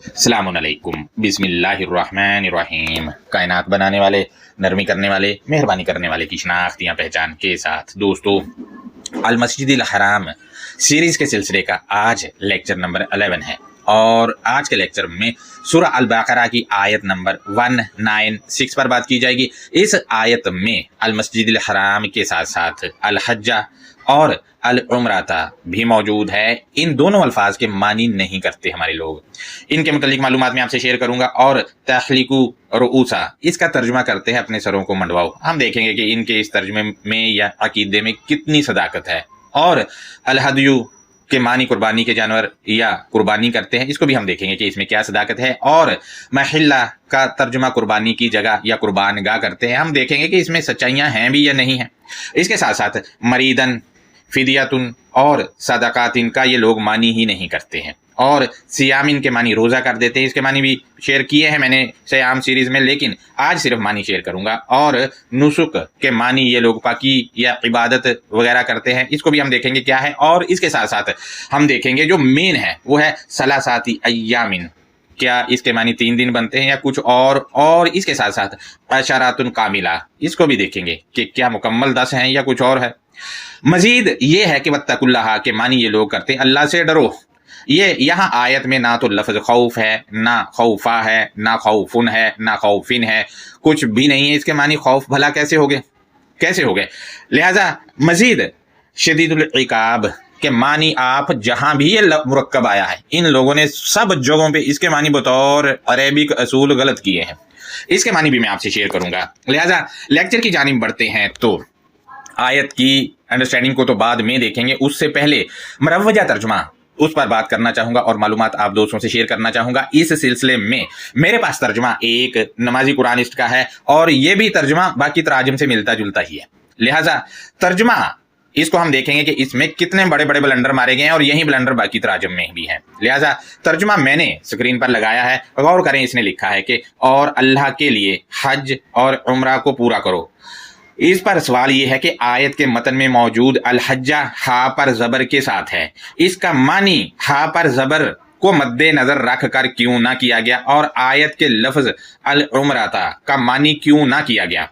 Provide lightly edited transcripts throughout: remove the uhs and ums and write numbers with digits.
अस्सलामुअलैकुम बिस्मिल्लाहिर्रहमानिर्रहीम। कायनात बनाने वाले, नरमी करने वाले, मेहरबानी करने वाले की शनाख्त या पहचान के साथ दोस्तों, अल मस्जिदिल हराम सीरीज के सिलसिले का आज लेक्चर नंबर 11 है और आज के लेक्चर में सूरह अल बकरा की आयत नंबर 196 पर बात की जाएगी। इस आयत में अल मस्जिदिल हराम के साथ साथ अल हज्जा और अल उम्रता भी मौजूद है। इन दोनों अल्फाज के मानी नहीं करते हमारे लोग। इनके मुतालिक मालूमात मैं आपसे शेयर करूंगा और तख्लीकु रुऊसा इसका तर्जुमा करते हैं अपने सरों को मंडवाओ। हम देखेंगे कि इनके इस तर्जुमे में या अकीदे में कितनी सदाकत है। और अल हदयु के मानी कुर्बानी के जानवर या कुर्बानी करते हैं, इसको भी हम देखेंगे कि इसमें क्या सदाकत है। और महिल्ला का तर्जुमा कुर्बानी की जगह या कुर्बान गाह करते हैं, हम देखेंगे कि इसमें सच्चाइयां हैं भी या नहीं है। इसके साथ साथ मरीदन, फिदियातुन और सदाकातिन का ये लोग मानी ही नहीं करते हैं। और सियामिन के मानी रोज़ा कर देते हैं, इसके मानी भी शेयर किए हैं मैंने सियाम सीरीज़ में, लेकिन आज सिर्फ मानी शेयर करूंगा। और नुसुक के मानी ये लोग पाकी या इबादत वगैरह करते हैं, इसको भी हम देखेंगे क्या है। और इसके साथ साथ हम देखेंगे जो मेन है वो है सलासाती अय्यामिन, क्या इसके मानी 3 दिन बनते हैं या कुछ और इसके साथ साथ अशरातुन कामिला, इसको भी देखेंगे कि क्या मुकम्मल 10 हैं या कुछ और है। मजीद ये है कि वत्तकुल्लाह के मानी ये लोग करते हैं अल्लाह से डरो। ये यहाँ आयत में ना तो लफ्ज खौफ है, ना खौफा है, ना खौफुन है, ना खौफिन है, कुछ भी नहीं है। इसके मानी खौफ भला कैसे हो गए। लिहाजा मजीद शदीदुल इकाब के मानी आप जहां भी ये मुरक्कब आया है, इन लोगों ने सब जगहों पे इसके मानी बतौर अरेबिक असूल गलत किए हैं। इसके मानी भी मैं आपसे शेयर करूंगा। लिहाजा लेक्चर की जानिब बढ़ते हैं तो आयत की अंडरस्टैंडिंग को तो बाद में देखेंगे, उससे पहले मरवजा तर्जुमा उस पर बात करना चाहूंगा और मालूमात आप दोस्तों से शेयर करना चाहूंगा। इस सिलसिले में मेरे पास तर्जुमा एक नमाजी कुरानिस्ट का है और ये भी तर्जुमा बाकी तराजम से मिलता जुलता ही है। लिहाजा तर्जुमा इसको हम देखेंगे कि इसमें कितने बड़े बड़े ब्लंडर मारे गए हैं और यही ब्लंडर बाकी तराजम में भी है। लिहाजा तर्जुमा मैंने स्क्रीन पर लगाया है, गौर करें। इसने लिखा है कि और अल्लाह के लिए हज और उम्रा को पूरा करो। इस पर सवाल ये है कि आयत के मतन में मौजूद अल हज्जा हा पर जबर के साथ है, इसका मानी हा पर जबर को मद्दे नजर रख कर क्यों ना किया गया और आयत के लफ्ज अल उम्रता का मानी क्यों ना किया गया,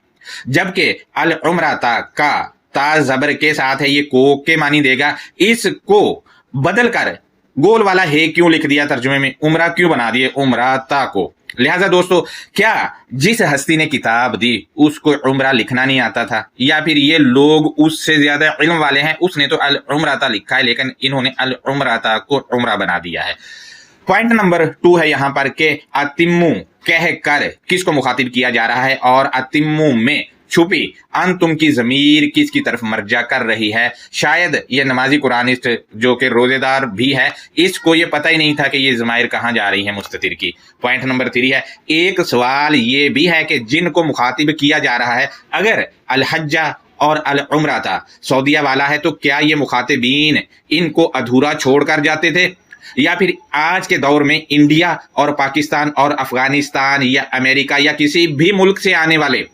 जबकि अल उम्रता का ता जबर के साथ है, ये को के मानी देगा। इसको बदल कर गोल वाला है क्यों लिख दिया तर्जुमे में, उम्रा क्यों बना दिए उम्रता को। लिहाजा दोस्तों, क्या जिस हस्ती ने किताब दी उसको उम्रा लिखना नहीं आता था, या फिर ये लोग उससे ज्यादा इल्म वाले हैं, उसने तो अल उम्रता लिखा है लेकिन इन्होंने अल उम्रता को उम्रा बना दिया है। पॉइंट नंबर 2 है यहाँ पर के अतिम्मू कह कर किसको मुखातिब किया जा रहा है और अतिम्मू में छुपी तुम की जमीर किसकी तरफ मर्जा कर रही है। शायद ये नमाजी कुरानिस्ट जो कि रोजेदार भी है, इसको ये पता ही नहीं था कि ये जमायर कहाँ जा रही है मुस्ततिर की। पॉइंट नंबर 3 है, एक सवाल ये भी है कि जिनको मुखातिब किया जा रहा है, अगर अल हज्जा और अल उम्रता सऊदीया वाला है तो क्या ये मुखातिबीन इनको अधूरा छोड़ कर जाते थे, या फिर आज के दौर में इंडिया और पाकिस्तान और अफगानिस्तान या अमेरिका या किसी भी मुल्क से आने वाले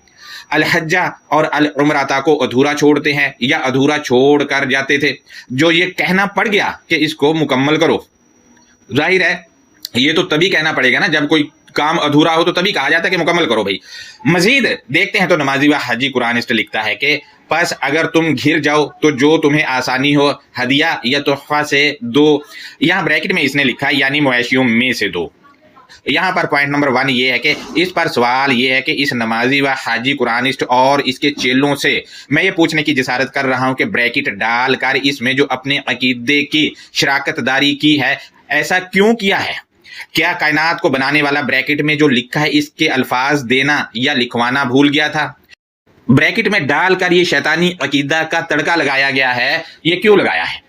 अल हज्जा और अल उम्रता को अधूरा छोड़ते हैं या अधूरा छोड़ कर जाते थे, जो ये कहना पड़ गया कि इसको मुकम्मल करो। जाहिर है ये तो तभी कहना पड़ेगा ना, जब कोई काम अधूरा हो तो तभी कहा जाता है कि मुकम्मल करो भाई। मजीद देखते हैं तो नमाजी व हाजी कुरानिस्ट लिखता है कि बस अगर तुम घिर जाओ तो जो तुम्हें आसानी हो हदिया या तोहफा से दो। यहाँ ब्रैकेट में इसने लिखा है यानी मवेशियों में से दो। यहाँ पर पॉइंट नंबर 1 ये है कि इस पर सवाल ये है कि इस नमाजी व हाजी कुरानिस्ट और इसके चेलों से मैं ये पूछने की जिसारत कर रहा हूँ कि ब्रैकेट डालकर इसमें जो अपने अकीदे की शराकतदारी की है, ऐसा क्यों किया है। क्या कायनात को बनाने वाला ब्रैकेट में जो लिखा है इसके अल्फाज देना या लिखवाना भूल गया था। ब्रैकेट में डालकर ये शैतानी अकीदा का तड़का लगाया गया है, ये क्यों लगाया है।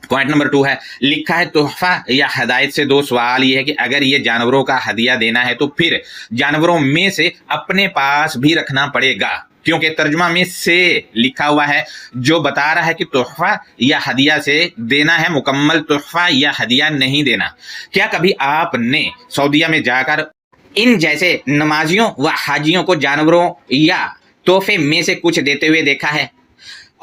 पॉइंट नंबर 2 है, लिखा है तोहफा या हदायत से दो। सवाल ये है कि अगर ये जानवरों का हदिया देना है तो फिर जानवरों में से अपने पास भी रखना पड़ेगा, क्योंकि तर्जुमा में से लिखा हुआ है जो बता रहा है कि तोहफा या हदिया से देना है, मुकम्मल तोहफा या हदिया नहीं देना। क्या कभी आपने सऊदीया में जाकर इन जैसे नमाजियों व हाजियों को जानवरों या तोहफे में से कुछ देते हुए देखा है,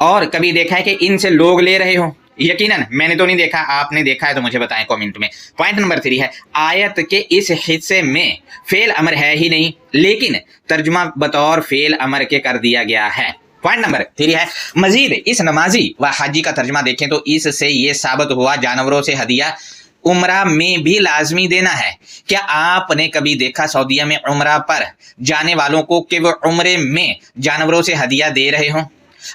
और कभी देखा है कि इनसे लोग ले रहे हो। यकीनन मैंने तो नहीं देखा, आपने देखा है तो मुझे बताएं कमेंट में। पॉइंट नंबर 3 है, आयत के इस हिस्से में फेल अमर है ही नहीं, लेकिन तर्जुमा बतौर फेल अमर के कर दिया गया है। पॉइंट नंबर 3 है, मजीद इस नमाजी व हाजी का तर्जुमा देखें तो इससे ये साबित हुआ जानवरों से हदिया उम्रा में भी लाजमी देना है। क्या आपने कभी देखा सऊदीया में उम्रा पर जाने वालों को कि वो उम्रे में जानवरों से हदिया दे रहे हों?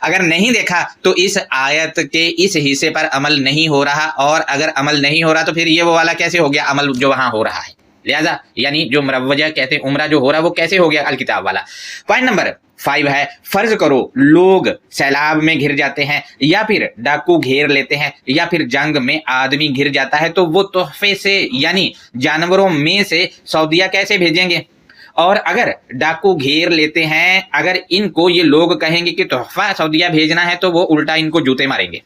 अगर नहीं देखा तो इस आयत के इस हिस्से पर अमल नहीं हो रहा, और अगर अमल नहीं हो रहा तो फिर ये वो वाला कैसे हो गया अमल जो वहां हो रहा है। लिहाजा यानी जो मुरव्वजा कहते हैं उम्रा जो हो रहा है वो कैसे हो गया अल किताब वाला। पॉइंट नंबर 5 है, फर्ज करो लोग सैलाब में घिर जाते हैं, या फिर डाकू घेर लेते हैं, या फिर जंग में आदमी घिर जाता है, तो वो तोहफे से यानी जानवरों में से सऊदीया कैसे भेजेंगे? और अगर डाकू घेर लेते हैं, अगर इनको ये लोग कहेंगे कि तोहफा सऊदीया भेजना है, तो वो उल्टा इनको जूते मारेंगे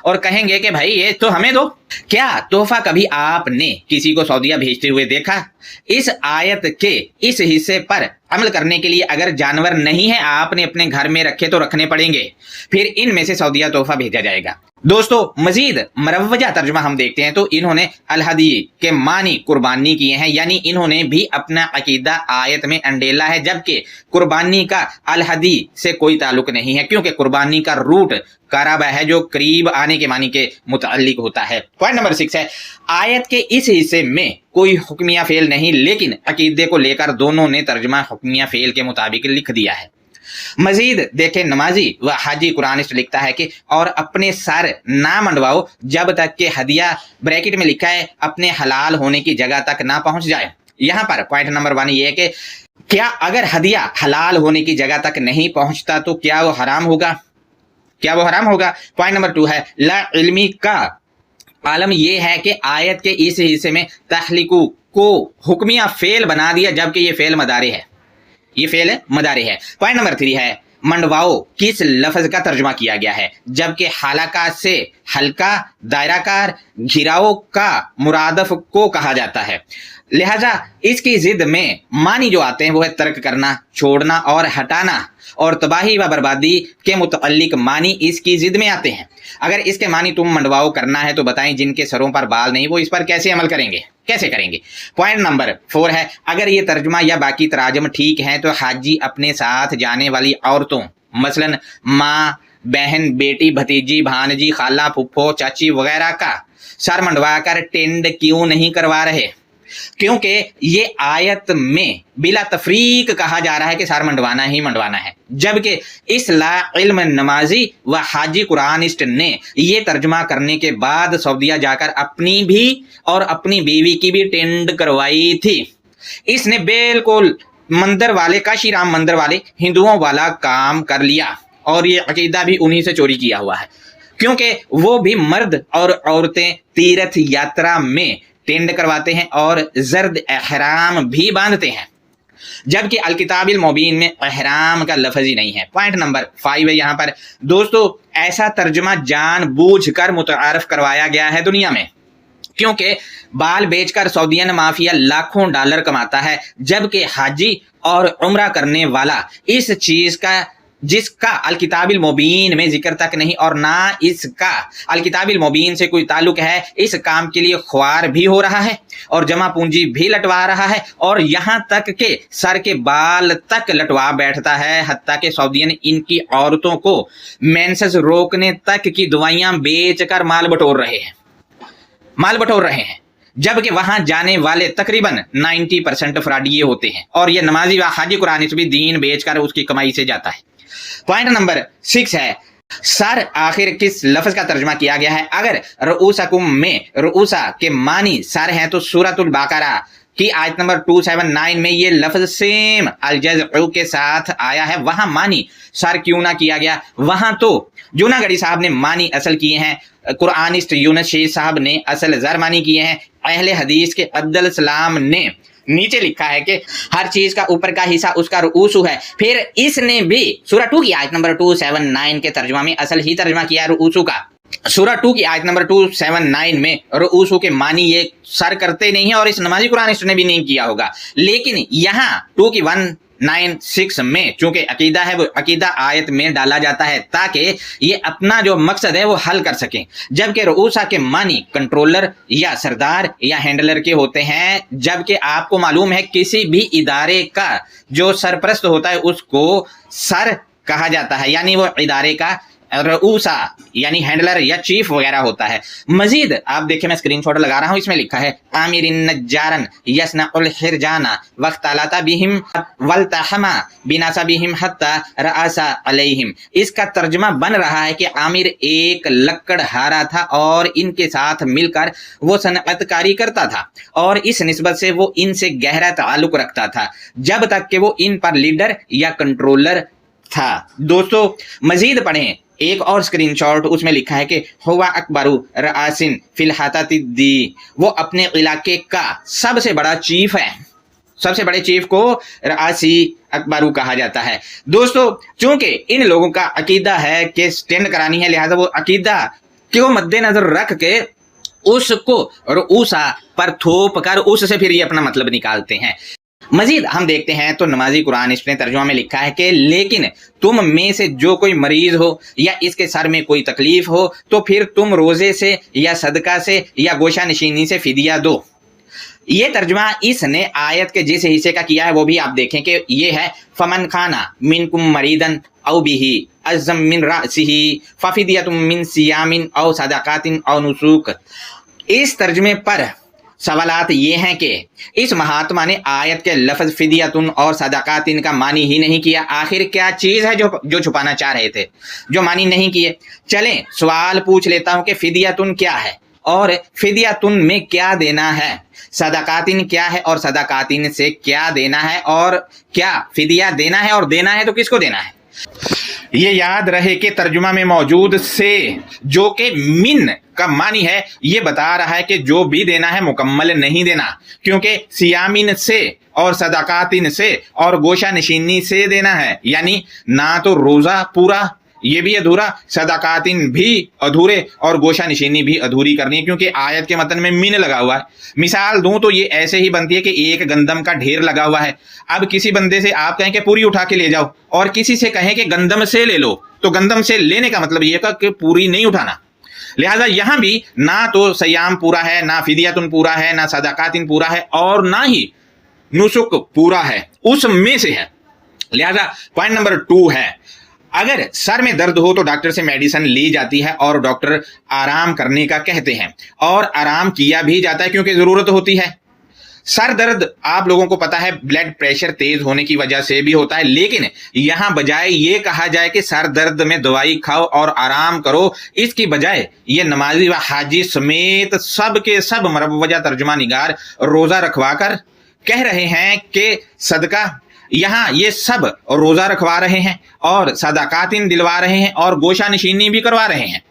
और कहेंगे कि भाई ये तो हमें दो। क्या तोहफा कभी आपने किसी को सऊदीया भेजते हुए देखा? इस आयत के इस हिस्से पर अमल करने के लिए अगर जानवर नहीं है, आपने अपने घर में रखे तो रखने पड़ेंगे, फिर इनमें से सऊदीया तोहफा भेजा जाएगा। दोस्तों मजीद मरवजा तर्जुमा हम देखते हैं तो इन्होंने अलहदी के मानी कुर्बानी किए हैं, यानी इन्होंने भी अपना अकीदा आयत में अंडेला है, जबकि कुर्बानी का अलहदी से कोई ताल्लुक नहीं है, क्योंकि कुर्बानी का रूट कराबा है जो करीब आने के मानी के मुताल्लिक होता है। पॉइंट नंबर 6 है, आयत के इस हिस्से में कोई हुक्मिया फेल नहीं, लेकिन अकीदे को लेकर दोनों ने तर्जुमा हुक्मिया फेल के मुताबिक लिख दिया है। मजीद देखें, नमाजी व हाजी कुरानिस्ट लिखता है कि और अपने सर ना मंडवाओ जब तक कि हदिया ब्रैकेट में लिखा है अपने हलाल होने की जगह तक ना पहुंच जाए। यहाँ पर पॉइंट नंबर 1 ये है कि क्या अगर हदिया हलाल होने की जगह तक नहीं पहुंचता तो क्या वो हराम होगा? पॉइंट नंबर 2 है, ला इल्मी का आलम यह है कि आयत के इस हिस्से में तहलीकू को हुक्मिया फेल बना दिया, जबकि ये फेल मदारे है। पॉइंट नंबर 3 है, मंडवाओ किस लफ्ज का तर्जुमा किया गया है, जबकि हलाका से हल्का दायराकार घिराव का मुरादफ को कहा जाता है। लिहाजा इसकी जिद में मानी जो आते हैं वो है तर्क करना, छोड़ना और हटाना, और तबाही व बर्बादी के मुतअल्लिक मानी इसकी जिद में आते हैं। अगर इसके मानी तुम मंडवाओ करना है तो बताएं जिनके सरों पर बाल नहीं वो इस पर कैसे अमल करेंगे, कैसे करेंगे। पॉइंट नंबर 4 है, अगर ये तर्जुमा या बाकी तराजम ठीक हैं तो हाजी अपने साथ जाने वाली औरतों मसलन माँ, बहन, बेटी, भतीजी, भांजी, खाला, फुफ्फो, चाची वगैरह का सर मंडवा कर टेंड क्यों नहीं करवा रहे? क्योंकि ये आयत में बिला तफरीक कहा जा रहा है कि सर मंडवाना ही मंडवाना है, जबकि इस ला इल्म नमाजी व हाजी कुरानिस्ट ने ये तर्जुमा करने के बाद सऊदीया जाकर अपनी भी और अपनी बीवी की भी टेंड करवाई थी। इसने बिल्कुल मंदिर वाले, काशी राम मंदिर वाले हिंदुओं वाला काम कर लिया, और ये अकीदा भी उन्हीं से चोरी किया हुआ है, क्योंकि वो भी मर्द और औरतें तीर्थ यात्रा में टेंड करवाते हैं और जर्द एहराम भी बांधते हैं, जबकि अल किताबिल मुबीन में एहराम का लफ्ज ही नहीं है। पॉइंट नंबर 5 है यहाँ पर, दोस्तों ऐसा तर्जुमा जानबूझकर मुतारफ करवाया गया है दुनिया में, क्योंकि बाल बेचकर सऊदीयन माफिया लाखों डॉलर कमाता है, जबकि हाजी और उम्रा करने वाला इस चीज का जिसका अल किताबिल मुबीन में जिक्र तक नहीं और ना इसका अल किताबिल मुबीन से कोई ताल्लुक है, इस काम के लिए ख्वार भी हो रहा है और जमा पूंजी भी लटवा रहा है, और यहाँ तक के सर के बाल तक लटवा बैठता है, हत्ता के सऊदीयन इनकी औरतों को मेंसेस रोकने तक की दवाइयां बेचकर माल बटोर रहे हैं, जबकि वहां जाने वाले तकरीबन 90% फ्रॉडिये होते हैं, और ये नमाजी व हाजी कुरानिस्ट भी दीन बेचकर उसकी कमाई से जाता है। पॉइंट नंबर 6 है, सर आखिर किस लफ्ज का तर्जुमा किया गया है? अगर रऊसकुम में रऊसा के मानी सर हैं तो सूरतुल बकरा की आयत नंबर 279 में ये लफ्ज सेम अल जज़उ के साथ आया है, वहां मानी सर क्यों ना किया गया? वहां तो जूनागढ़ी साहब ने मानी असल किए हैं, कुरानिस्ट यूनुस शेख साहब ने असल जर मानी किए हैं, अहले हदीस के अब्दुल सलाम ने नीचे लिखा है कि हर चीज का ऊपर का हिस्सा उसका रुऊसु है। फिर इसने भी सूरह 2 की आयत नंबर 279 के तर्जुमा में असल ही तर्जुमा किया रुऊसु का। सूरह 2 की आयत नंबर 279 में रुऊसु के मानी ये सर करते नहीं है, और इस नमाजी कुरानिस्ट ने भी नहीं किया होगा, लेकिन यहाँ 2 की 9:6 में चूंकि अकीदा है वो अकीदा आयत में डाला जाता है ताकि ये अपना जो मकसद है वो हल कर सकें, जबकि रऊसा के मानी कंट्रोलर या सरदार या हैंडलर के होते हैं। जबकि आपको मालूम है किसी भी इदारे का जो सरपरस्त होता है उसको सर कहा जाता है, यानी वो इदारे का रऊसा यानी हैंडलर या चीफ वगैरह होता है। मजीद आप देखिए, मैं स्क्रीनशॉट लगा रहा हूं, इसमें लिखा है आमिरिन नज्जारन यसनउल हिरजाना वक्तलाता बिहिम वल्तहमा बिनासा बिहिम हत्ता रआसा अलैहिम। इसका तर्जुमा बन रहा है कि आमिर एक लकड़हारा था और इनके साथ मिलकर वो सनअतकारी करता था और इस निस्बत से वो इनसे गहरा ताल्लुक रखता था जब तक कि वो इन पर लीडर या कंट्रोलर था। दोस्तों मजीद पढ़ें एक और स्क्रीनशॉट, उसमें लिखा है कि हुवा अकबरू रआसिन फिलहाती, वो अपने इलाके का सबसे बड़ा चीफ है। सबसे बड़े चीफ को रआसी अकबरू कहा जाता है। दोस्तों चूंकि इन लोगों का अकीदा है कि स्टैंड करानी है, लिहाजा वो अकीदा को मद्देनजर रख के उसको रऊसा पर थोप कर उससे फिर ये अपना मतलब निकालते हैं। मजीद हम देखते हैं तो नमाजी कुरानिस्ट ने तर्जुमा में लिखा है कि लेकिन तुम में से जो कोई मरीज हो या इसके सर में कोई तकलीफ हो तो फिर तुम रोजे से या सदका से या गोशा नशीनी से फिदिया दो। ये तर्जुमा इसने आयत के जिस हिस्से का किया है वो भी आप देखें कि ये है फमन खाना मिनकुम मरीदन औ बिही अज़म मिन रासिही फफिदियतुम मिन सियामिन औ सदकातिन औ नुसूक। इस तर्जुमे पर सवालात ये हैं कि इस महात्मा ने आयत के लफ्ज फिदियतुन और सदाकातिन का मानी ही नहीं किया। आखिर क्या चीज है जो छुपाना चाह रहे थे, जो मानी नहीं किए। चलें सवाल पूछ लेता हूं कि फिदियतुन क्या है और फिदियतुन में क्या देना है, सदाकातिन क्या है और सदाकातिन से क्या देना है, और क्या फिदिया देना है और देना है तो किसको देना है। ये याद रहे कि तर्जुमा में मौजूद से जो कि मिन का मानी है ये बता रहा है कि जो भी देना है मुकम्मल नहीं देना, क्योंकि सियामिन से और सदाकातिन से और गोशा नशीनी से देना है, यानी ना तो रोजा पूरा ये भी अधूरा, सदाकातिन भी अधूरे और गोशा निशीनी भी अधूरी करनी है, क्योंकि आयत के मतन में मिन लगा हुआ है। मिसाल दूं तो ये ऐसे ही बनती है कि एक गंदम का ढेर लगा हुआ है। अब किसी बंदे से आप कहें कि पूरी उठा के ले जाओ और किसी से कहें कि गंदम से ले लो, तो गंदम से लेने का मतलब ये कि पूरी नहीं उठाना। लिहाजा यहां भी ना तो सयाम पूरा है, ना फिदियतुन पूरा है, ना सदाकातिन पूरा है और ना ही नुसुक पूरा है, उसमें से है। लिहाजा पॉइंट नंबर 2 है, अगर सर में दर्द हो तो डॉक्टर से मेडिसिन ली जाती है और डॉक्टर आराम करने का कहते हैं और आराम किया भी जाता है क्योंकि जरूरत होती है। सर दर्द आप लोगों को पता है ब्लड प्रेशर तेज होने की वजह से भी होता है, लेकिन यहां बजाय ये कहा जाए कि सर दर्द में दवाई खाओ और आराम करो, इसकी बजाय ये नमाजी व हाजी समेत सब के सब मरवजा तर्जुमा निगार रोजा रखवा कर कह रहे हैं कि सदका, यहाँ ये सब रोजा रखवा रहे हैं और सदाकातिन दिलवा रहे हैं और गोशा नशीनी भी करवा रहे हैं।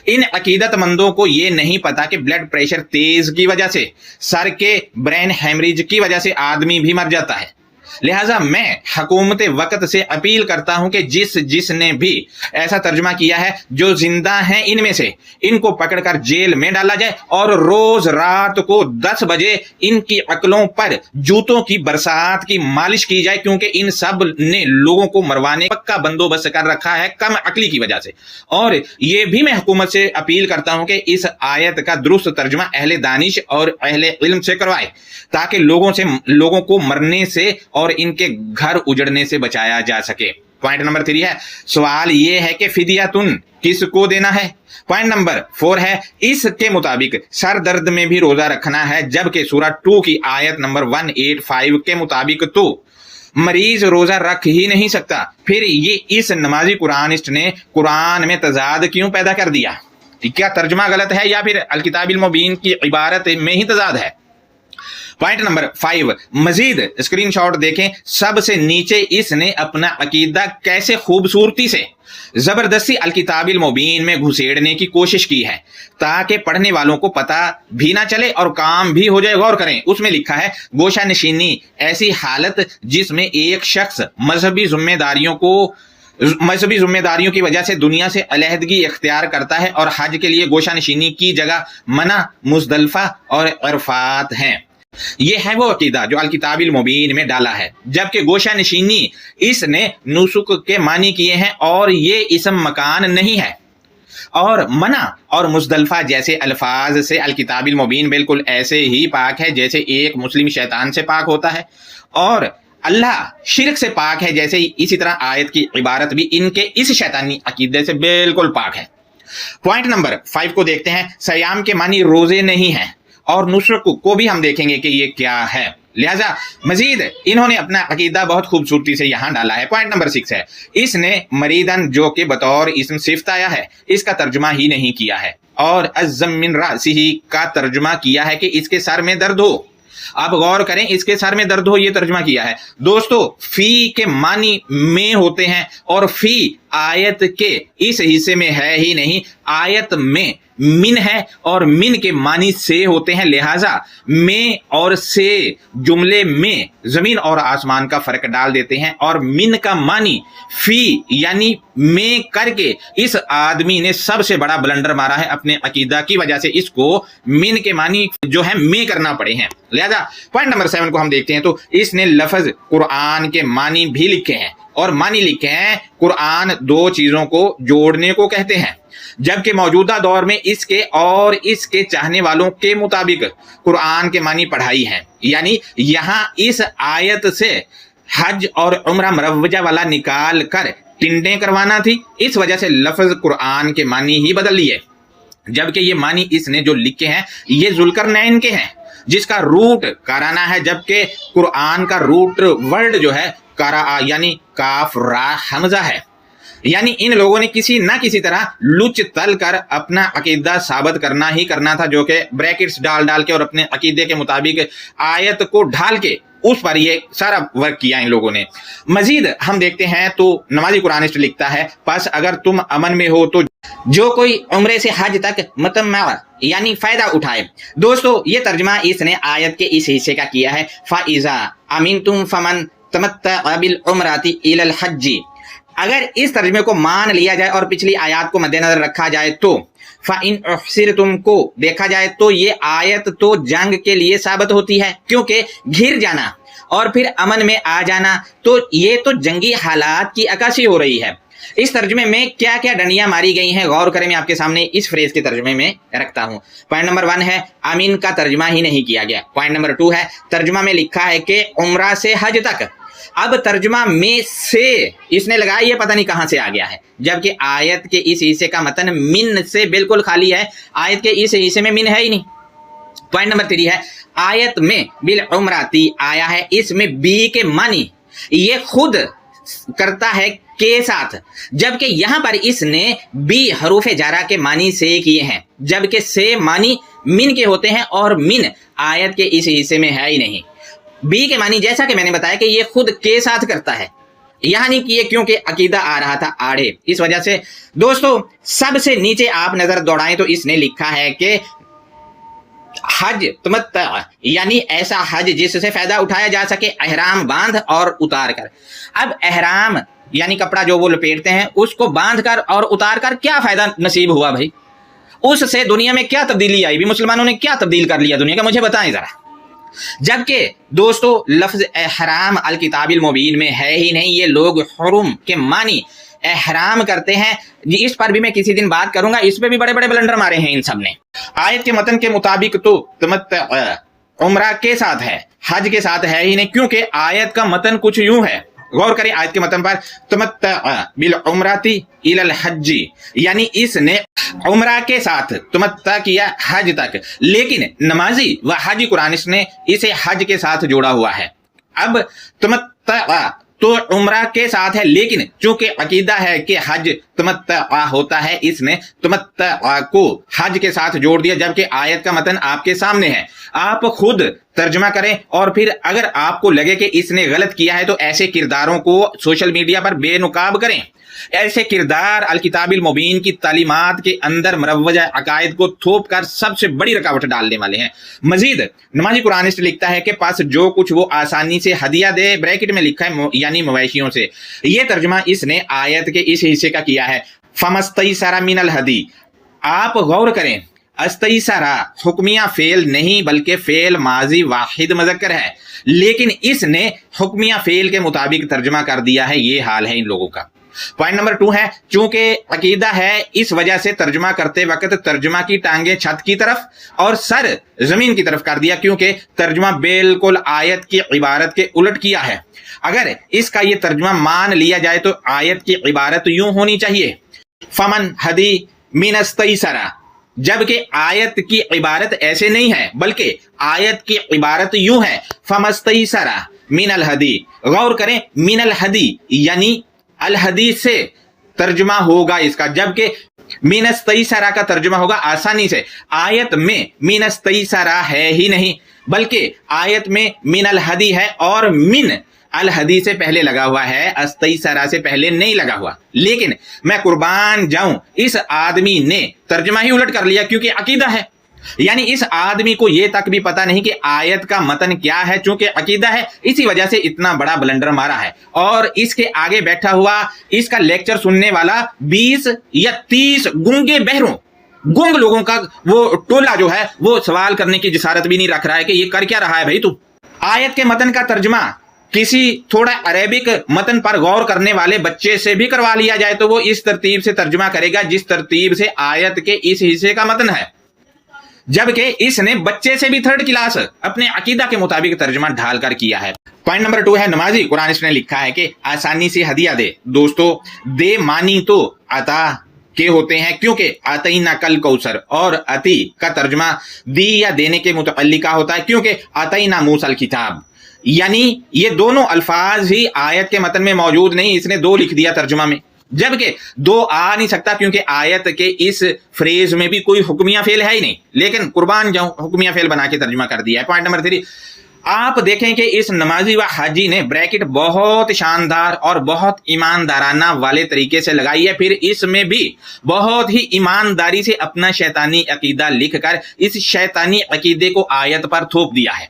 इन अकीदतमंदों को ये नहीं पता कि ब्लड प्रेशर तेज की वजह से, सर के ब्रेन हेमरेज की वजह से आदमी भी मर जाता है। लिहाजा मैं हुकूमत वक्त से अपील करता हूं कि जिसने भी ऐसा तर्जुमा किया है, जो जिंदा हैं इनमें से, इनको पकड़कर जेल में डाला जाए और रोज रात को 10 बजे इनकी अकलों पर जूतों की बरसात की मालिश की जाए, क्योंकि इन सब ने लोगों को मरवाने पक्का बंदोबस्त कर रखा है कम अकली की वजह से। और ये भी मैं हुकूमत से अपील करता हूं कि इस आयत का दुरुस्त तर्जुमा अहले दानिश और अहले इल्म से करवाए, ताकि लोगों को मरने से और इनके घर उजड़ने से बचाया जा सके। पॉइंट नंबर 3 है, सवाल यह है कि फिदियतुन किसको देना है। पॉइंट नंबर 4 है, इसके मुताबिक सर दर्द में भी रोजा रखना है, जबकि सूरह 2 की आयत नंबर 185 के मुताबिक तो मरीज रोजा रख ही नहीं सकता। फिर ये इस नमाजी कुरानिस्ट ने कुरान में तजाद क्यों पैदा कर दिया? क्या तर्जुमा गलत है या फिर अल किताबिल मुबीन की इबारत में ही तजाद है? पॉइंट नंबर 5, मजीद स्क्रीनशॉट देखें। सबसे नीचे इसने अपना अकीदा कैसे खूबसूरती से जबरदस्ती अल किताबिल मुबीन में घुसेड़ने की कोशिश की है, ताकि पढ़ने वालों को पता भी ना चले और काम भी हो जाए। गौर करें, उसमें लिखा है गोशा नशीनी ऐसी हालत जिसमें एक शख्स मजहबी जिम्मेदारियों की वजह से दुनिया से अलहदगी इख्तियार करता है, और हज के लिए गोशा नशीनी की जगह मना मुजदलफा और अरफात हैं। ये है वो अकीदा जो अल किताबिल मुबीन में डाला है, जबकि गोशा नशीनी इसने नुसुक के मानी किए हैं और ये इसम मकान नहीं है। और मना और मुजदलफा जैसे अल्फाज से अल किताबिल मुबीन बिल्कुल ऐसे ही पाक है जैसे एक मुस्लिम शैतान से पाक होता है, और अल्लाह शिरक से पाक है जैसे इसी तरह आयत की इबारत भी इनके इस शैतानी अकीदे से बिल्कुल पाक है। पॉइंट नंबर 5 को देखते हैं। सयाम के मानी रोजे नहीं है, और नुसरत को भी हम देखेंगे कि ये क्या है। लिहाजा मजीद इन्होंने अपना अकीदा बहुत खूबसूरती से यहां डाला है। पॉइंट नंबर 6 है, इसने मरीदन जो कि बतौर इसम सिफ्त आया है इसका तर्जुमा ही नहीं किया है, और अज़्ज़म मिन रासिही का तर्जुमा किया है कि इसके सर में दर्द हो। आप गौर करें, इसके सर में दर्द हो ये तर्जुमा किया है। दोस्तों फी के मानी में होते हैं और फी आयत के इस हिस्से में है ही नहीं, आयत में मिन है और मिन के मानी से होते हैं। लिहाजा में और से जुमले में जमीन और आसमान का फर्क डाल देते हैं, और मिन का मानी फी यानी में करके इस आदमी ने सबसे बड़ा ब्लंडर मारा है अपने अकीदा की वजह से। इसको मिन के मानी जो है में करना पड़े हैं। लिहाजा पॉइंट नंबर 7 को हम देखते हैं तो इसने लफ्ज कुरान के मानी भी लिखे हैं, और मानी लिखे हैं कुरान दो चीजों को जोड़ने को कहते हैं, जबकि मौजूदा दौर में इसके और इसके चाहने वालों के मुताबिक कुरान के मानी पढ़ाई है। यानी यहां इस आयत से हज और उम्रा मरवजा वाला निकाल कर टिंडे करवाना थी, इस वजह से लफ्ज कुरान के मानी ही बदल लिए, जबकि ये मानी इसने जो लिखे हैं ये जुल्करनैन के हैं जिसका रूट कराना है, जबकि कुरान का रूट वर्ड जो है करा यानी काफ रा हमजा है। यानी इन लोगों ने किसी ना किसी तरह लुच तल कर अपना अकीदा साबित करना ही करना था, जो कि ब्रैकेट्स डाल डाल के और अपने अकीदे के मुताबिक आयत को ढाल के उस पर ये सारा वर्क किया इन लोगों ने। मजीद हम देखते हैं तो नमाजी कुरानिस्ट लिखता है, बस अगर तुम अमन में हो तो जो कोई उम्रे से हज तक मतम्मा यानी फायदा उठाए। दोस्तों ये तर्जमा इसने आयत के इस हिस्से का किया है, फाइजा अमीन तुम फमन तमत्ता बिल उमराती इलल हज्जी। अगर इस तर्जमे को मान लिया जाए और पिछली आयत को मद्देनजर रखा जाए तो फ़इन उहसिरतुम को देखा जाए तो ये आयत तो जंग के लिए साबित होती है, क्योंकि घिर जाना और फिर अमन में आ जाना तो ये तो जंगी हालात की अक्कासी हो रही है। इस तर्जमे में क्या क्या डंडियां मारी गई हैं गौर करें, मैं आपके सामने इस फ्रेज के तर्जमे में रखता हूं। पॉइंट नंबर 1 है आमीन का तर्जमा ही नहीं किया गया। पॉइंट नंबर 2 है तर्जमा में लिखा है कि उम्रा से हज तक। अब तर्जमा में से इसने लगाया, ये पता नहीं कहां से आ गया है, जबकि आयत के इस हिस्से का मतन मिन से बिल्कुल खाली है। आयत के इस हिस्से में मिन है ही नहीं। पॉइंट नंबर 3 है आयत में बिल उमराती आया है, इसमें बी के मानी ये खुद करता है के साथ, जबकि यहां पर इसने बी हरूफ जारा के मानी से किए हैं, जबकि से मानी मिन के होते हैं और मिन आयत के इस हिस्से में है ही नहीं। बी के मानी जैसा कि मैंने बताया कि ये खुद के साथ करता है, यहां नहीं किए क्योंकि अकीदा आ रहा था आड़े। इस वजह से दोस्तों सबसे नीचे आप नजर दौड़ाएं तो इसने लिखा है कि हज तमत्ता यानी ऐसा हज जिससे फायदा उठाया जा सके एहराम बांध और उतार कर। अब एहराम यानी कपड़ा जो वो लपेटते हैं उसको बांध कर और उतार कर क्या फायदा नसीब हुआ भाई? उससे दुनिया में क्या तब्दीली आई भी? मुसलमानों ने क्या तब्दील कर लिया दुनिया का, मुझे बताएं जरा। जबकि दोस्तों लफ्ज एहराम अल किताबिल मुबीन में है ही नहीं, ये लोग हुरुम के मानी एहराम करते हैं। इस पर भी मैं किसी दिन बात करूंगा, इस पे भी बड़े बड़े ब्लंडर मारे हैं इन सब ने। आयत के मतन के मुताबिक तो तमत्ता उम्रा के साथ है, हज के साथ है ही नहीं, क्योंकि आयत का मतन कुछ यूं है। गौर करें आयत के मतन पर, तमत्ता बिल उम्राती इलल हज्जी, यानी इसने उम्रा के साथ तमत्ता किया हज तक, लेकिन नमाजी व हाजी कुरानिस्ट ने इसे हज के साथ जोड़ा हुआ है। अब तमत्ता तो उम्रा के साथ है, लेकिन चूंकि अकीदा है कि हज तमत्ता होता है, इसने तमत्ता को हज के साथ जोड़ दिया, जबकि आयत का मतन आपके सामने है। आप खुद तर्जमा करें और फिर अगर आपको लगे कि इसने गलत किया है तो ऐसे किरदारों को सोशल मीडिया पर बेनुकाब करें। ऐसे किरदार अल किताबिल मुबीन की तालीमात के अंदर मरवजा अकायद को थोप कर सबसे बड़ी रुकावट डालने वाले हैं। मजीद नमाजी कुरानिस्ट लिखता है कि पास जो कुछ वो आसानी से हदिया दे, ब्रैकेट में लिखा है यानी मवेशियों से। ये तर्जमा इसने आयत के इस हिस्से का किया है, फमस्तई सारा मिनल हदी। आप गौर करें, अस्तईसरा हुक्मिया फेल नहीं बल्कि फेल माजी वाहिद मुज़क्कर है, लेकिन इसने हुक्मिया फेल के मुताबिक तर्जमा कर दिया है। ये हाल है इन लोगों का। पॉइंट नंबर 2 है, चूंकि अकीदा है इस वजह से तर्जमा करते वक्त तर्जमा की टांगे छत की तरफ और सर जमीन की तरफ कर दिया, क्योंकि तर्जमा बिल्कुल आयत की इबारत के उलट किया है। अगर इसका ये तर्जमा मान लिया जाए तो आयत की इबारत यूं होनी चाहिए, फमन हदी मिनस्तईसरा, जबकि आयत की इबारत ऐसे नहीं है, बल्कि आयत की इबारत यूं है, फमस्तईसरा मिनल हदी। गौर करें, मिनल हदी यानी अल हदी से तर्जुमा होगा इसका, जबकि मिनस्तईसरा का तर्जुमा होगा आसानी से। आयत में मिनस्तईसरा है ही नहीं, बल्कि आयत में मिन अल हदी है और मिन अल हदी से पहले लगा हुआ है, अस्तईसरा से पहले नहीं लगा हुआ। लेकिन मैं कुर्बान जाऊं, इस आदमी ने तर्जुमा ही उलट कर लिया, क्योंकि अकीदा है। यानी इस आदमी को यह तक भी पता नहीं कि आयत का मतन क्या है, चूंकि अकीदा है इसी वजह से इतना बड़ा ब्लंडर मारा है। और इसके आगे बैठा हुआ इसका लेक्चर सुनने वाला 20 या 30 गूंगे बहरों, गुंग लोगों का वो टोला जो है वो सवाल करने की जिसारत भी नहीं रख रहा है कि ये कर क्या रहा है भाई तू। आयत के मतन का तर्जमा किसी थोड़ा अरेबिक मतन पर गौर करने वाले बच्चे से भी करवा लिया जाए तो वो इस तरतीब से तर्जमा करेगा जिस तरतीब से आयत के इस हिस्से का मतन है, जबकि इसने बच्चे से भी 3rd क्लास अपने अकीदा के मुताबिक तर्जमा ढाल कर किया है। पॉइंट नंबर 2 है, नमाजी कुरान ने लिखा है कि आसानी से हदिया दे। दोस्तों, दे मानी तो अता के होते हैं, क्योंकि अतई ना कल कौसर, और अति का तर्जमा दी या देने के मुतअल्लिका होता है, क्योंकि अतई ना मूसल किताब। यानी ये दोनों अल्फाज ही आयत के मतन में मौजूद नहीं, इसने 2 लिख दिया तर्जुमा में, जबकि 2 आ नहीं सकता क्योंकि आयत के इस फ्रेज में भी कोई हुक्मिया फेल है ही नहीं, लेकिन कुर्बान जाऊं हुक्मिया फेल बना के तर्जुमा कर दिया है। पॉइंट नंबर 3, आप देखें कि इस नमाजी व हाजी ने ब्रैकेट बहुत शानदार और बहुत ईमानदाराना वाले तरीके से लगाई है, फिर इसमें भी बहुत ही ईमानदारी से अपना शैतानी अकीदा लिखकर इस शैतानी अकीदे को आयत पर थोप दिया है।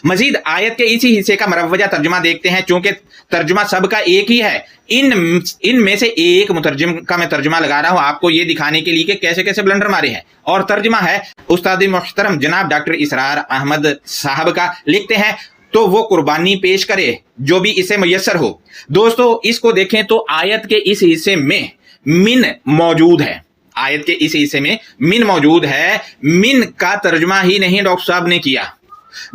मजीद आयत के इसी हिस्से का मरवजा तर्जुमा देखते हैं, चूंकि तर्जुमा सबका एक ही है। इन में से एक मुतरजिम का मैं तर्जुमा लगा रहा हूं आपको ये दिखाने के लिए कि कैसे कैसे ब्लंडर मारे हैं। और तर्जुमा है उस्ताद मुहतरम जनाब डॉक्टर इसरार अहमद साहब का। लिखते हैं तो वो कुर्बानी पेश करे जो भी इसे मुयस्सर हो। दोस्तों, इसको देखें तो आयत के इस हिस्से में मिन मौजूद है, आयत के इस हिस्से में मिन मौजूद है। मिन का तर्जुमा ही नहीं डॉक्टर साहब ने किया,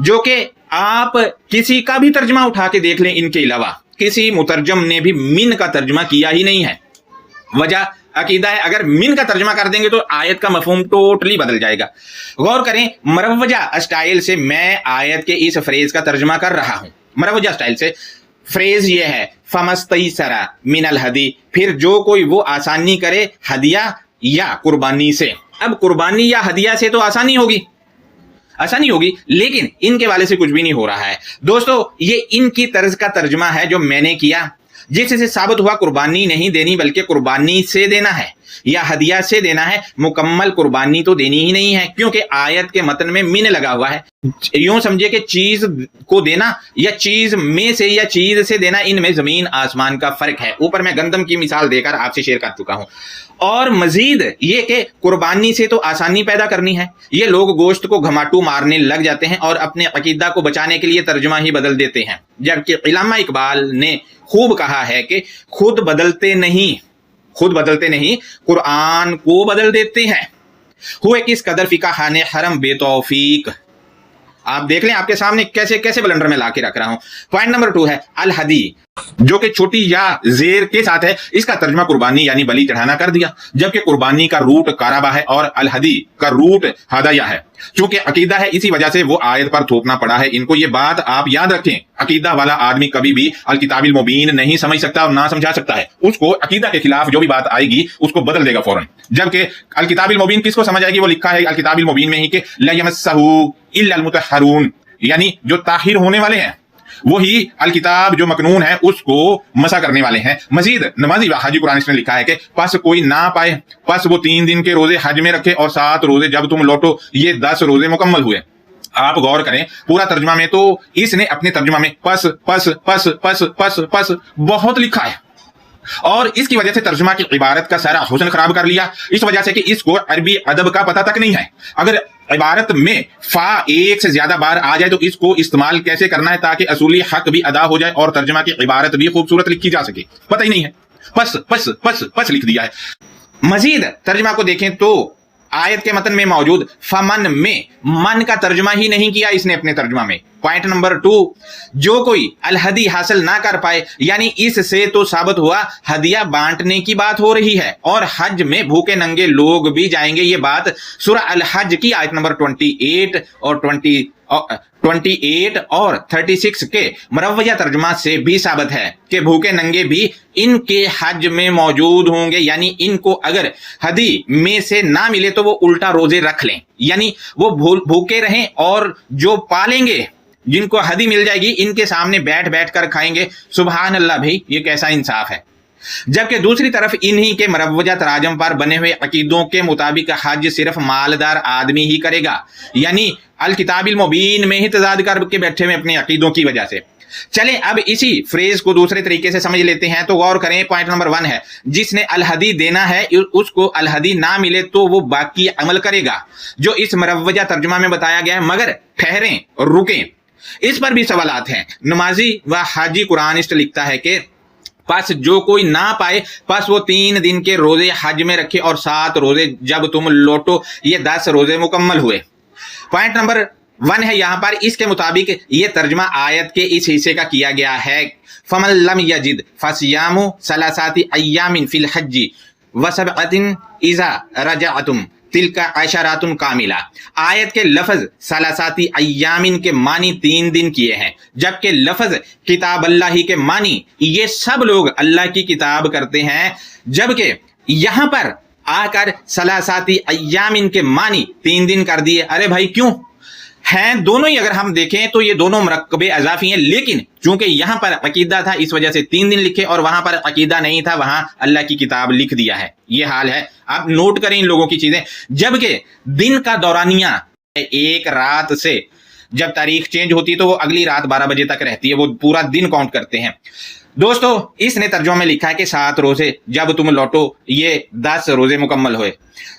जो कि आप किसी का भी तर्जुमा उठा के देख लें, इनके अलावा किसी मुतरजम ने भी मिन का तर्जुमा किया ही नहीं है। वजह अकीदा है, अगर मिन का तर्जुमा कर देंगे तो आयत का मफहूम टोटली बदल जाएगा। गौर करें, मरवजा स्टाइल से मैं आयत के इस फ्रेज का तर्जुमा कर रहा हूं। मरवजा स्टाइल से फ्रेज ये है, फमस्तईसरा मिनल हदी, फिर जो कोई वो आसानी करे हदिया या कुर्बानी से। अब कुर्बानी या हदिया से तो आसानी होगी, लेकिन इनके वाले से कुछ भी नहीं हो रहा है। दोस्तों, ये इनकी तर्ज का तर्जुमा है जो मैंने किया, जिससे साबित हुआ कुर्बानी नहीं देनी बल्कि कुर्बानी से देना है या हदिया से देना है। मुकम्मल कुर्बानी तो देनी ही नहीं है, क्योंकि आयत के मतन में मिन लगा हुआ है। यूं समझिए कि चीज को देना या चीज में से या चीज से देना, इनमें जमीन आसमान का फर्क है। ऊपर मैं गंदम की मिसाल देकर आपसे शेयर कर चुका हूं। और मजीद ये कि कुर्बानी से तो आसानी पैदा करनी है। ये लोग गोश्त को घमाटू मारने लग जाते हैं और अपने अकीदा को बचाने के लिए तर्जुमा ही बदल देते हैं, जबकि इल्लामा इकबाल ने खूब कहा है कि खुद बदलते नहीं कुरान को बदल देते हैं। हुए किस कदर फिका खाने हरम बेतौफीक। आप देख लें आपके सामने कैसे कैसे ब्लंडर में लाके रख रहा हूं। पॉइंट नंबर 2 है अल हदी, जो कि छोटी या जेर के साथ है। इसका तर्जुमा कुर्बानी यानी बलि चढ़ाना कर दिया, जबकि कुर्बानी का रूट काराबा है और अल हदी का रूट हदाया है। चूंकि अकीदा है इसी वजह से वो आयत पर थोपना पड़ा है इनको। ये बात आप याद रखें, अकीदा वाला आदमी कभी भी अल किताबिल मुबीन नहीं समझ सकता और ना समझा सकता है। उसको अकीदा के खिलाफ जो भी बात आएगी उसको बदल देगा फौरन। जबकि अल किताबिल मुबीन किसको समझ आएगी? वो लिखा है अल किताबिल मुबीन में ही कि ला यमस्सहु इल्ला अल मुतहहरून, यानी जो ताहिर होने वाले हैं वही अल किताब जो मकनून है उसको मसा करने वाले हैं। मजीद नमाजी व हाजी कुरान ने लिखा है कि पस कोई ना पाए, पस वो 3 दिन के रोजे हज में रखे और 7 रोजे जब तुम लौटो, ये 10 रोजे मुकम्मल हुए। आप गौर करें पूरा तर्जुमा में तो इसने अपने तर्जुमा में पस पस पस पस पस पस बहुत लिखा है। और इसकी वजह से तर्जुमा की इबारत का सारा हुस्न खराब कर लिया, इस वजह से कि इसको अरबी अदब का पता तक नहीं है। अगर इबारत में फा एक से ज्यादा बार आ जाए तो इसको इस्तेमाल कैसे करना है ताकि असूली हक भी अदा हो जाए और तर्जुमा की इबारत भी खूबसूरत लिखी जा सके, पता ही नहीं है। पस पस पस पस लिख दिया है। मजीद तर्जुमा को देखें तो आयत के मतन में मौजूद फमन में मन का तर्जुमा ही नहीं किया इसने अपने तर्जुमा में। पॉइंट नंबर 2, जो कोई अलहदी हासिल ना कर पाए, यानी इससे तो साबित हुआ हदिया बांटने की बात हो रही है और हज में भूखे नंगे लोग भी जाएंगे। ये बात सूरह अल हज की आयत नंबर 28 और 36 के मुरव्वजा तर्जुमा से भी साबित है कि भूखे नंगे भी इनके हज में मौजूद होंगे, यानी इनको अगर हदी में से ना मिले तो वो उल्टा रोजे रख लें, यानी वो भूखे रहें और जो पालेंगे जिनको हदी मिल जाएगी इनके सामने बैठ बैठ कर खाएंगे। सुभान अल्लाह भाई, ये कैसा इंसाफ है। जबकि दूसरी तरफ इन्हीं के मुरव्वजा तराजम पर बने हुए अकीदों के मुताबिक हज सिर्फ मालदार आदमी ही करेगा, यानी अल किताबिल मुबीन में ही तजाद करके बैठे हुए अपने अकीदों की वजह से। चलें अब इसी फ्रेज को दूसरे तरीके से समझ लेते हैं तो गौर करें। पॉइंट नंबर 1 है, जिसने अलहदी देना है उसको अलहदी ना मिले तो वो बाकी अमल करेगा जो इस मुरव्वजा तर्जुमा में बताया गया है, मगर ठहरें रुकें, इस पर भी सवालात हैं। नमाजी व हाजी कुरानिस्ट लिखता है कि बस जो कोई ना पाए बस वो 3 दिन के रोजे हज में रखे और 7 रोजे जब तुम लौटो, ये 10 रोजे मुकम्मल हुए। पॉइंट नंबर 1 है यहाँ पर, इसके मुताबिक ये तर्जुमा आयत के इस हिस्से का किया गया है, फमन लम यजिद फसियामु सलासाति अय्यामिन फिल हज्जी व सबअतिन इज़ा रजअतुम तिलका अशरातुन कामिला। आयत के लफ्ज सलासाती अय्यामिन के मानी 3 दिन किए हैं, जबकि लफ्ज किताब अल्लाह के मानी ये सब लोग अल्लाह की किताब करते हैं, जबकि यहां पर आकर सलासाती अय्यामिन के मानी 3 दिन कर दिए। अरे भाई क्यों हैं? दोनों ही अगर हम देखें तो ये दोनों मरकबे अजाफी हैं, लेकिन चूंकि यहां पर अकीदा था इस वजह से 3 दिन लिखे और वहां पर अकीदा नहीं था, वहां अल्लाह की किताब लिख दिया है। ये हाल है, आप नोट करें इन लोगों की चीजें। जबकि दिन का दौरानिया एक रात से जब तारीख चेंज होती है तो वो अगली रात 12 बजे तक रहती है, वो पूरा दिन काउंट करते हैं। दोस्तों इसने तर्जुमा में लिखा है कि 7 रोजे जब तुम लौटो, ये 10 रोजे मुकम्मल हुए।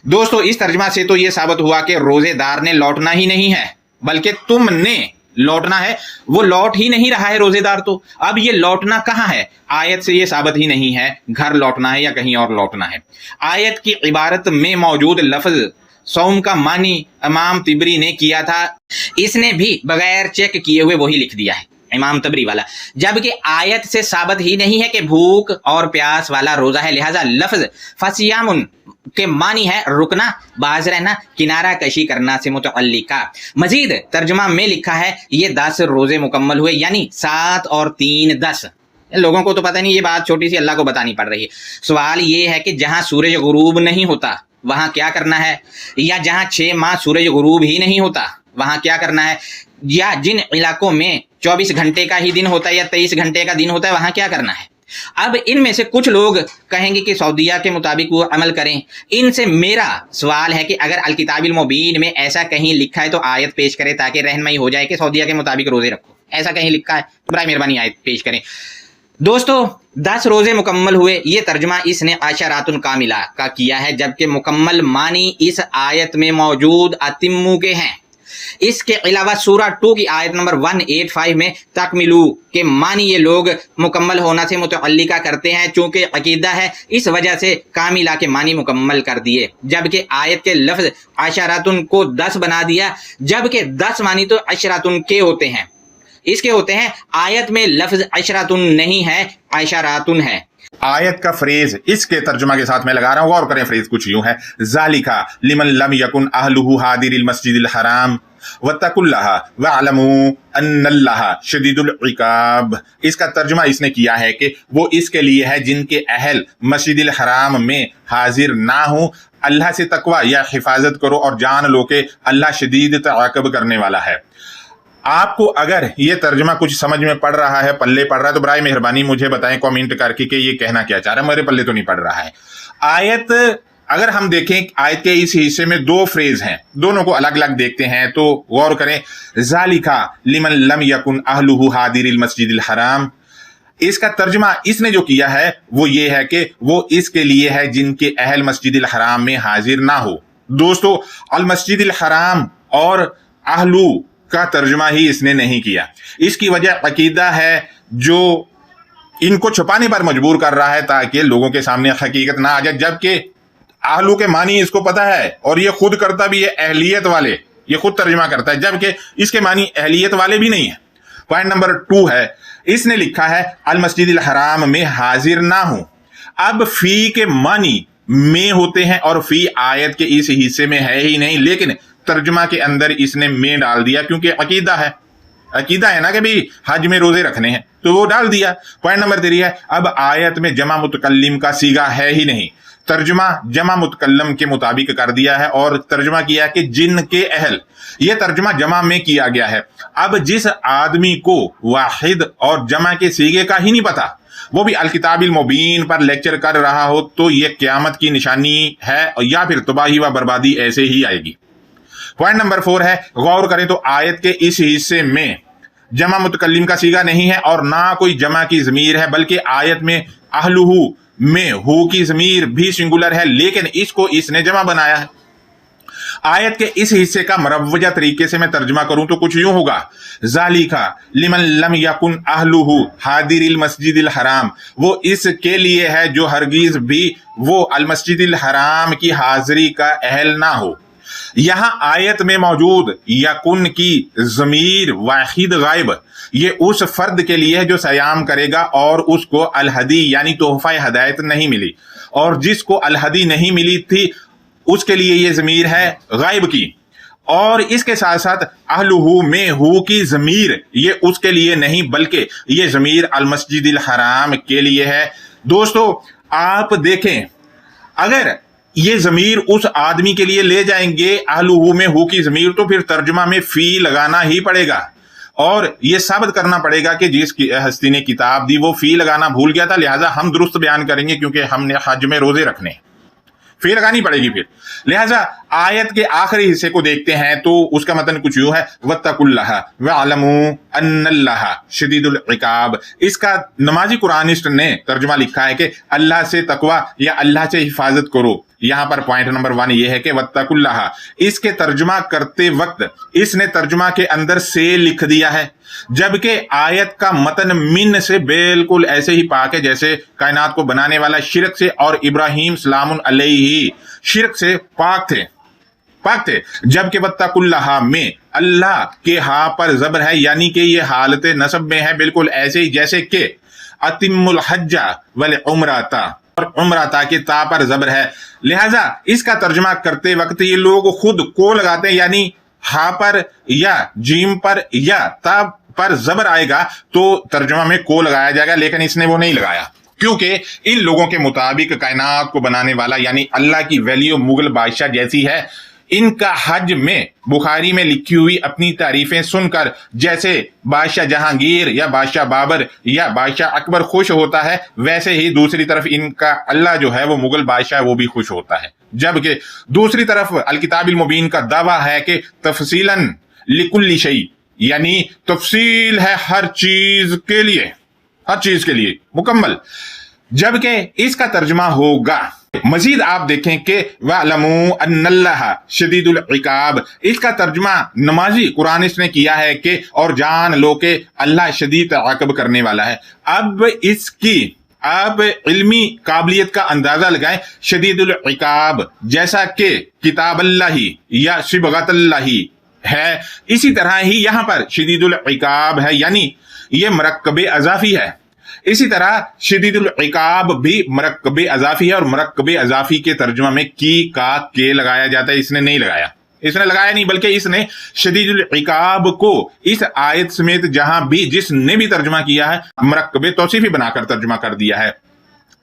दोस्तों इस तर्जुमा से तो ये साबित हुआ कि रोजेदार ने लौटना ही नहीं है, बल्कि तुमने लौटना है। वो लौट ही नहीं रहा है रोजेदार, तो अब ये लौटना कहाँ है? आयत से ये साबित ही नहीं है घर लौटना है या कहीं और लौटना है। आयत की इबारत में मौजूद लफ्ज सौम का मानी इमाम तिबरी ने किया था, इसने भी बगैर चेक किए हुए वही लिख दिया है इमाम तबरी वाला, जबकि आयत से साबित ही नहीं है कि भूख और प्यास वाला रोजा है। लिहाजा लफ्ज फसियामुन के मानी है रुकना, बाज रहना, किनारा कशी करना से मुतअल्लिका। मजीद तर्जुमा में लिखा है ये 10 रोजे मुकम्मल हुए, यानी 7 और 3 10। लोगों को तो पता नहीं, ये बात छोटी सी अल्लाह को बतानी पड़ रही है। सवाल ये है कि जहां सूरज गुरूब नहीं होता वहां क्या करना है, या जहां 6 माह सूरज गुरूब ही नहीं होता वहां क्या करना है, या जिन इलाकों में 24 घंटे का ही दिन होता है या 23 घंटे का दिन होता है वहां क्या करना है। अब इनमें से कुछ लोग कहेंगे कि सऊदीया के मुताबिक वो अमल करें। इनसे मेरा सवाल है कि अगर अल किताबिल मुबीन में ऐसा कहीं लिखा है तो आयत पेश करें ताकि रहनुमाई हो जाए कि सऊदीया के मुताबिक रोजे रखो। ऐसा कहीं लिखा है, बराए मेहरबानी आयत पेश करें। दोस्तों 10 रोजे मुकम्मल हुए, ये तर्जुमा इसने अशरातुन कामिला का किया है, जबकि मुकम्मल मानी इस आयत में मौजूद अतिम्मू के हैं। इसके अलावा सूरा 2 की आयत नंबर 185 में तकमिलू के मानी ये लोग मुकम्मल होना से मुतअल्लिका करते हैं, चूंकि अकीदा है इस वजह से कामिला के मानी मुकम्मल कर दिए, जबकि आयत के लफ्ज अशरातुन को 10 बना दिया, जबकि 10 मानी तो अशरातुन के होते हैं, इसके होते हैं। आयत में लफ्ज अशरातुन नहीं है, अशरातुन है। आयत का फ्रेज इसके तर्जुमा के साथ मैं लगा रहा हूं, गौर करें। फ्रेज कुछ यूं है, ज़ालिका लिमन लम यकुन अहलुहु हादिरिल मस्जिदिल हराम वत्तकुल्लाहा वअलमू अन्नल्लाहा शदीदुल इकाब। इसका तर्जुमा इसने किया है कि वो इसके लिए है जिनके अहल मस्जिदिल हराम में हाजिर ना हो, अल्लाह से तकवा या हिफाजत करो और जान लो कि अल्लाह शदीद तआक़ब करने वाला है। आपको अगर ये तर्जुमा कुछ समझ में पड़ रहा है, पल्ले पड़ रहा है, तो बराए मेहरबानी मुझे बताएं कमेंट करके कि ये कहना क्या चाह रहा है। मेरे पल्ले तो नहीं पड़ रहा है। आयत अगर हम देखें, आयत के इस हिस्से में 2 फ्रेज हैं, दोनों को अलग अलग देखते हैं तो गौर करें। ज़ालिका लिमन लम यकुन अहलुहु हादिरिल मस्जिदिल हराम, इसका तर्जमा इसने जो किया है वो ये है कि वो इसके लिए है जिनके अहल मस्जिद हराम में हाजिर ना हो। दोस्तों, अल मस्जिद हराम और अहलू का तर्जमा ही इसने नहीं किया। इसकी वजह अकीदा है जो इनको छुपाने पर मजबूर कर रहा है ताकि लोगों के सामने हकीकत ना आ जाए, जबकि आहलू के मानी इसको पता है और ये खुद करता भी है, अहलियत वाले, ये खुद तर्जमा करता है, जबकि इसके मानी अहलियत वाले भी नहीं है। पॉइंट नंबर 2 है, इसने लिखा है अल मस्जिद हराम में हाजिर ना हो। अब फी के मानी में होते हैं और फी आयत के इस हिस्से में है ही नहीं, लेकिन तर्जमा के अंदर इसने में डाल दिया क्योंकि अकीदा है, अकीदा है ना कि भाई हज में रोजे रखने हैं, तो वो डाल दिया। पॉइंट नंबर 3 है, अब आयत में जमा मुतकल्लिम का सीगा है ही नहीं, तर्जमा जमा मुतकल्लम के मुताबिक कर दिया है और तर्जमा किया कि जिन के अहल, ये तर्जमा जमा में किया गया है। अब जिस आदमी को वाहिद और जमा के सीगे का ही नहीं पता, वो भी अल किताबिल मुबीन पर लेक्चर कर रहा हो, तो ये क्यामत की निशानी है या फिर तबाही व बर्बादी ऐसे ही आएगी। पॉइंट नंबर 4 है, गौर करें तो आयत के इस हिस्से में जमा मुतकल्लिम का सीगा नहीं है और ना कोई जमा की ज़मीर है, बल्कि आयत में अहलुहु में हु की ज़मीर भी सिंगुलर है, लेकिन इसको इसने जमा बनाया है। आयत के इस हिस्से का मरवजा तरीके से मैं तर्जमा करूं तो कुछ यूं होगा, ज़ालिका लिमन लम यकुन अहलुहु हादिरिल मस्जिदिल हराम, वो इसके लिए है जो हरगिज भी वो अल मस्जिदिल हराम की हाजिरी का अहल ना हो। यहां आयत में मौजूद यकुन की ज़मीर वाहिद गायब, ये उस फर्द के लिए है जो सयाम करेगा और उसको अलहदी यानी तोहफा हदायत नहीं मिली, और जिसको अलहदी नहीं मिली थी उसके लिए ये ज़मीर है गायब की। और इसके साथ साथ अहलुहु में हु की ज़मीर ये उसके लिए नहीं, बल्कि ये ज़मीर अल मस्जिदिल हराम के लिए है। दोस्तों, आप देखें, अगर ये ज़मीर उस आदमी के लिए ले जाएंगे अहलुहु में हु की ज़मीर, तो फिर तर्जुमा में फी लगाना ही पड़ेगा और ये साबित करना पड़ेगा कि जिस हस्ती ने किताब दी वो फी लगाना भूल गया था, लिहाजा हम दुरुस्त बयान करेंगे क्योंकि हमने हज में रोजे रखने, फी लगानी पड़ेगी फिर। लिहाजा आयत के आखिरी हिस्से को देखते हैं तो उसका मतलब कुछ यूं है, वत्तकुल्लाह वअलमू अन्नल्लाह शदीदुल इकाब। इसका नमाजी कुरानिस्ट ने तर्जुमा लिखा है कि अल्लाह से तकवा या अल्लाह से हिफाजत करो। यहां पर पॉइंट नंबर 1 ये है कि वत्तकुल्लाह, इसके तर्जुमा करते वक्त इसने तर्जुमा के अंदर से लिख दिया है, जबकि आयत का मतन मिन से बिल्कुल ऐसे ही पाक है जैसे कायनात को बनाने वाला शिरक से और इब्राहिम सलामुन अलैहि शिरक से पाक थे। जबकि वत्तकुल्लाह में अल्लाह के हा पर जबर है, यानी कि ये हालत नसब में है, बिल्कुल ऐसे ही जैसे कि अतिमुल हज्जा वल उमराता, और उमराता के ता पर जबर है। लिहाजा इसका तर्जुमा करते वक्त ये लोग खुद को लगाते हैं, यानी हा पर या जीम पर या ता पर जबर आएगा तो तर्जुमा में को लगाया जाएगा, लेकिन इसने वो नहीं लगाया क्योंकि इन लोगों के मुताबिक कायनात को बनाने वाला यानी अल्लाह की वैल्यू मुगल बादशाह जैसी है। इनका हज में बुखारी में लिखी हुई अपनी तारीफें सुनकर जैसे बादशाह जहांगीर या बादशाह बाबर या बादशाह अकबर खुश होता है, वैसे ही दूसरी तरफ इनका अल्लाह जो है वो मुगल बादशाह वो भी खुश होता है। जबकि दूसरी तरफ अल किताबिल मुबीन का दावा है कि तफसीलन लिकुल्ली शै, यानी तफसील है हर चीज के लिए मुकम्मल, जबकि इसका तर्जुमा होगा। मजीद आप देखें कि वअलमू अन्नल्लाह शदीदुल इकाब, इसका तर्जुमा नमाजी कुरानिस्ट ने किया है कि और जान लो कि अल्लाह शदीद आकब करने वाला है। अब आप इल्मी काबिलियत का अंदाजा लगाएं, शदीदुल इकाब जैसा कि किताबल्लाही या सिबगतल्लाही है, इसी तरह ही यहां पर शदीदुल इकाब है, यानी ये मरकबे अजाफी है। इसी तरह शदीदुल इकाब भी मरकबे अजाफी है और मरकबे अजाफी के तर्जुमा में की का के लगाया जाता है, इसने नहीं लगाया, इसने लगाया नहीं, बल्कि इसने शदीदुल इकाब को इस आयत समेत जहां भी जिसने भी तर्जुमा किया है मरकबे तौसीफी बनाकर तर्जुमा कर दिया है।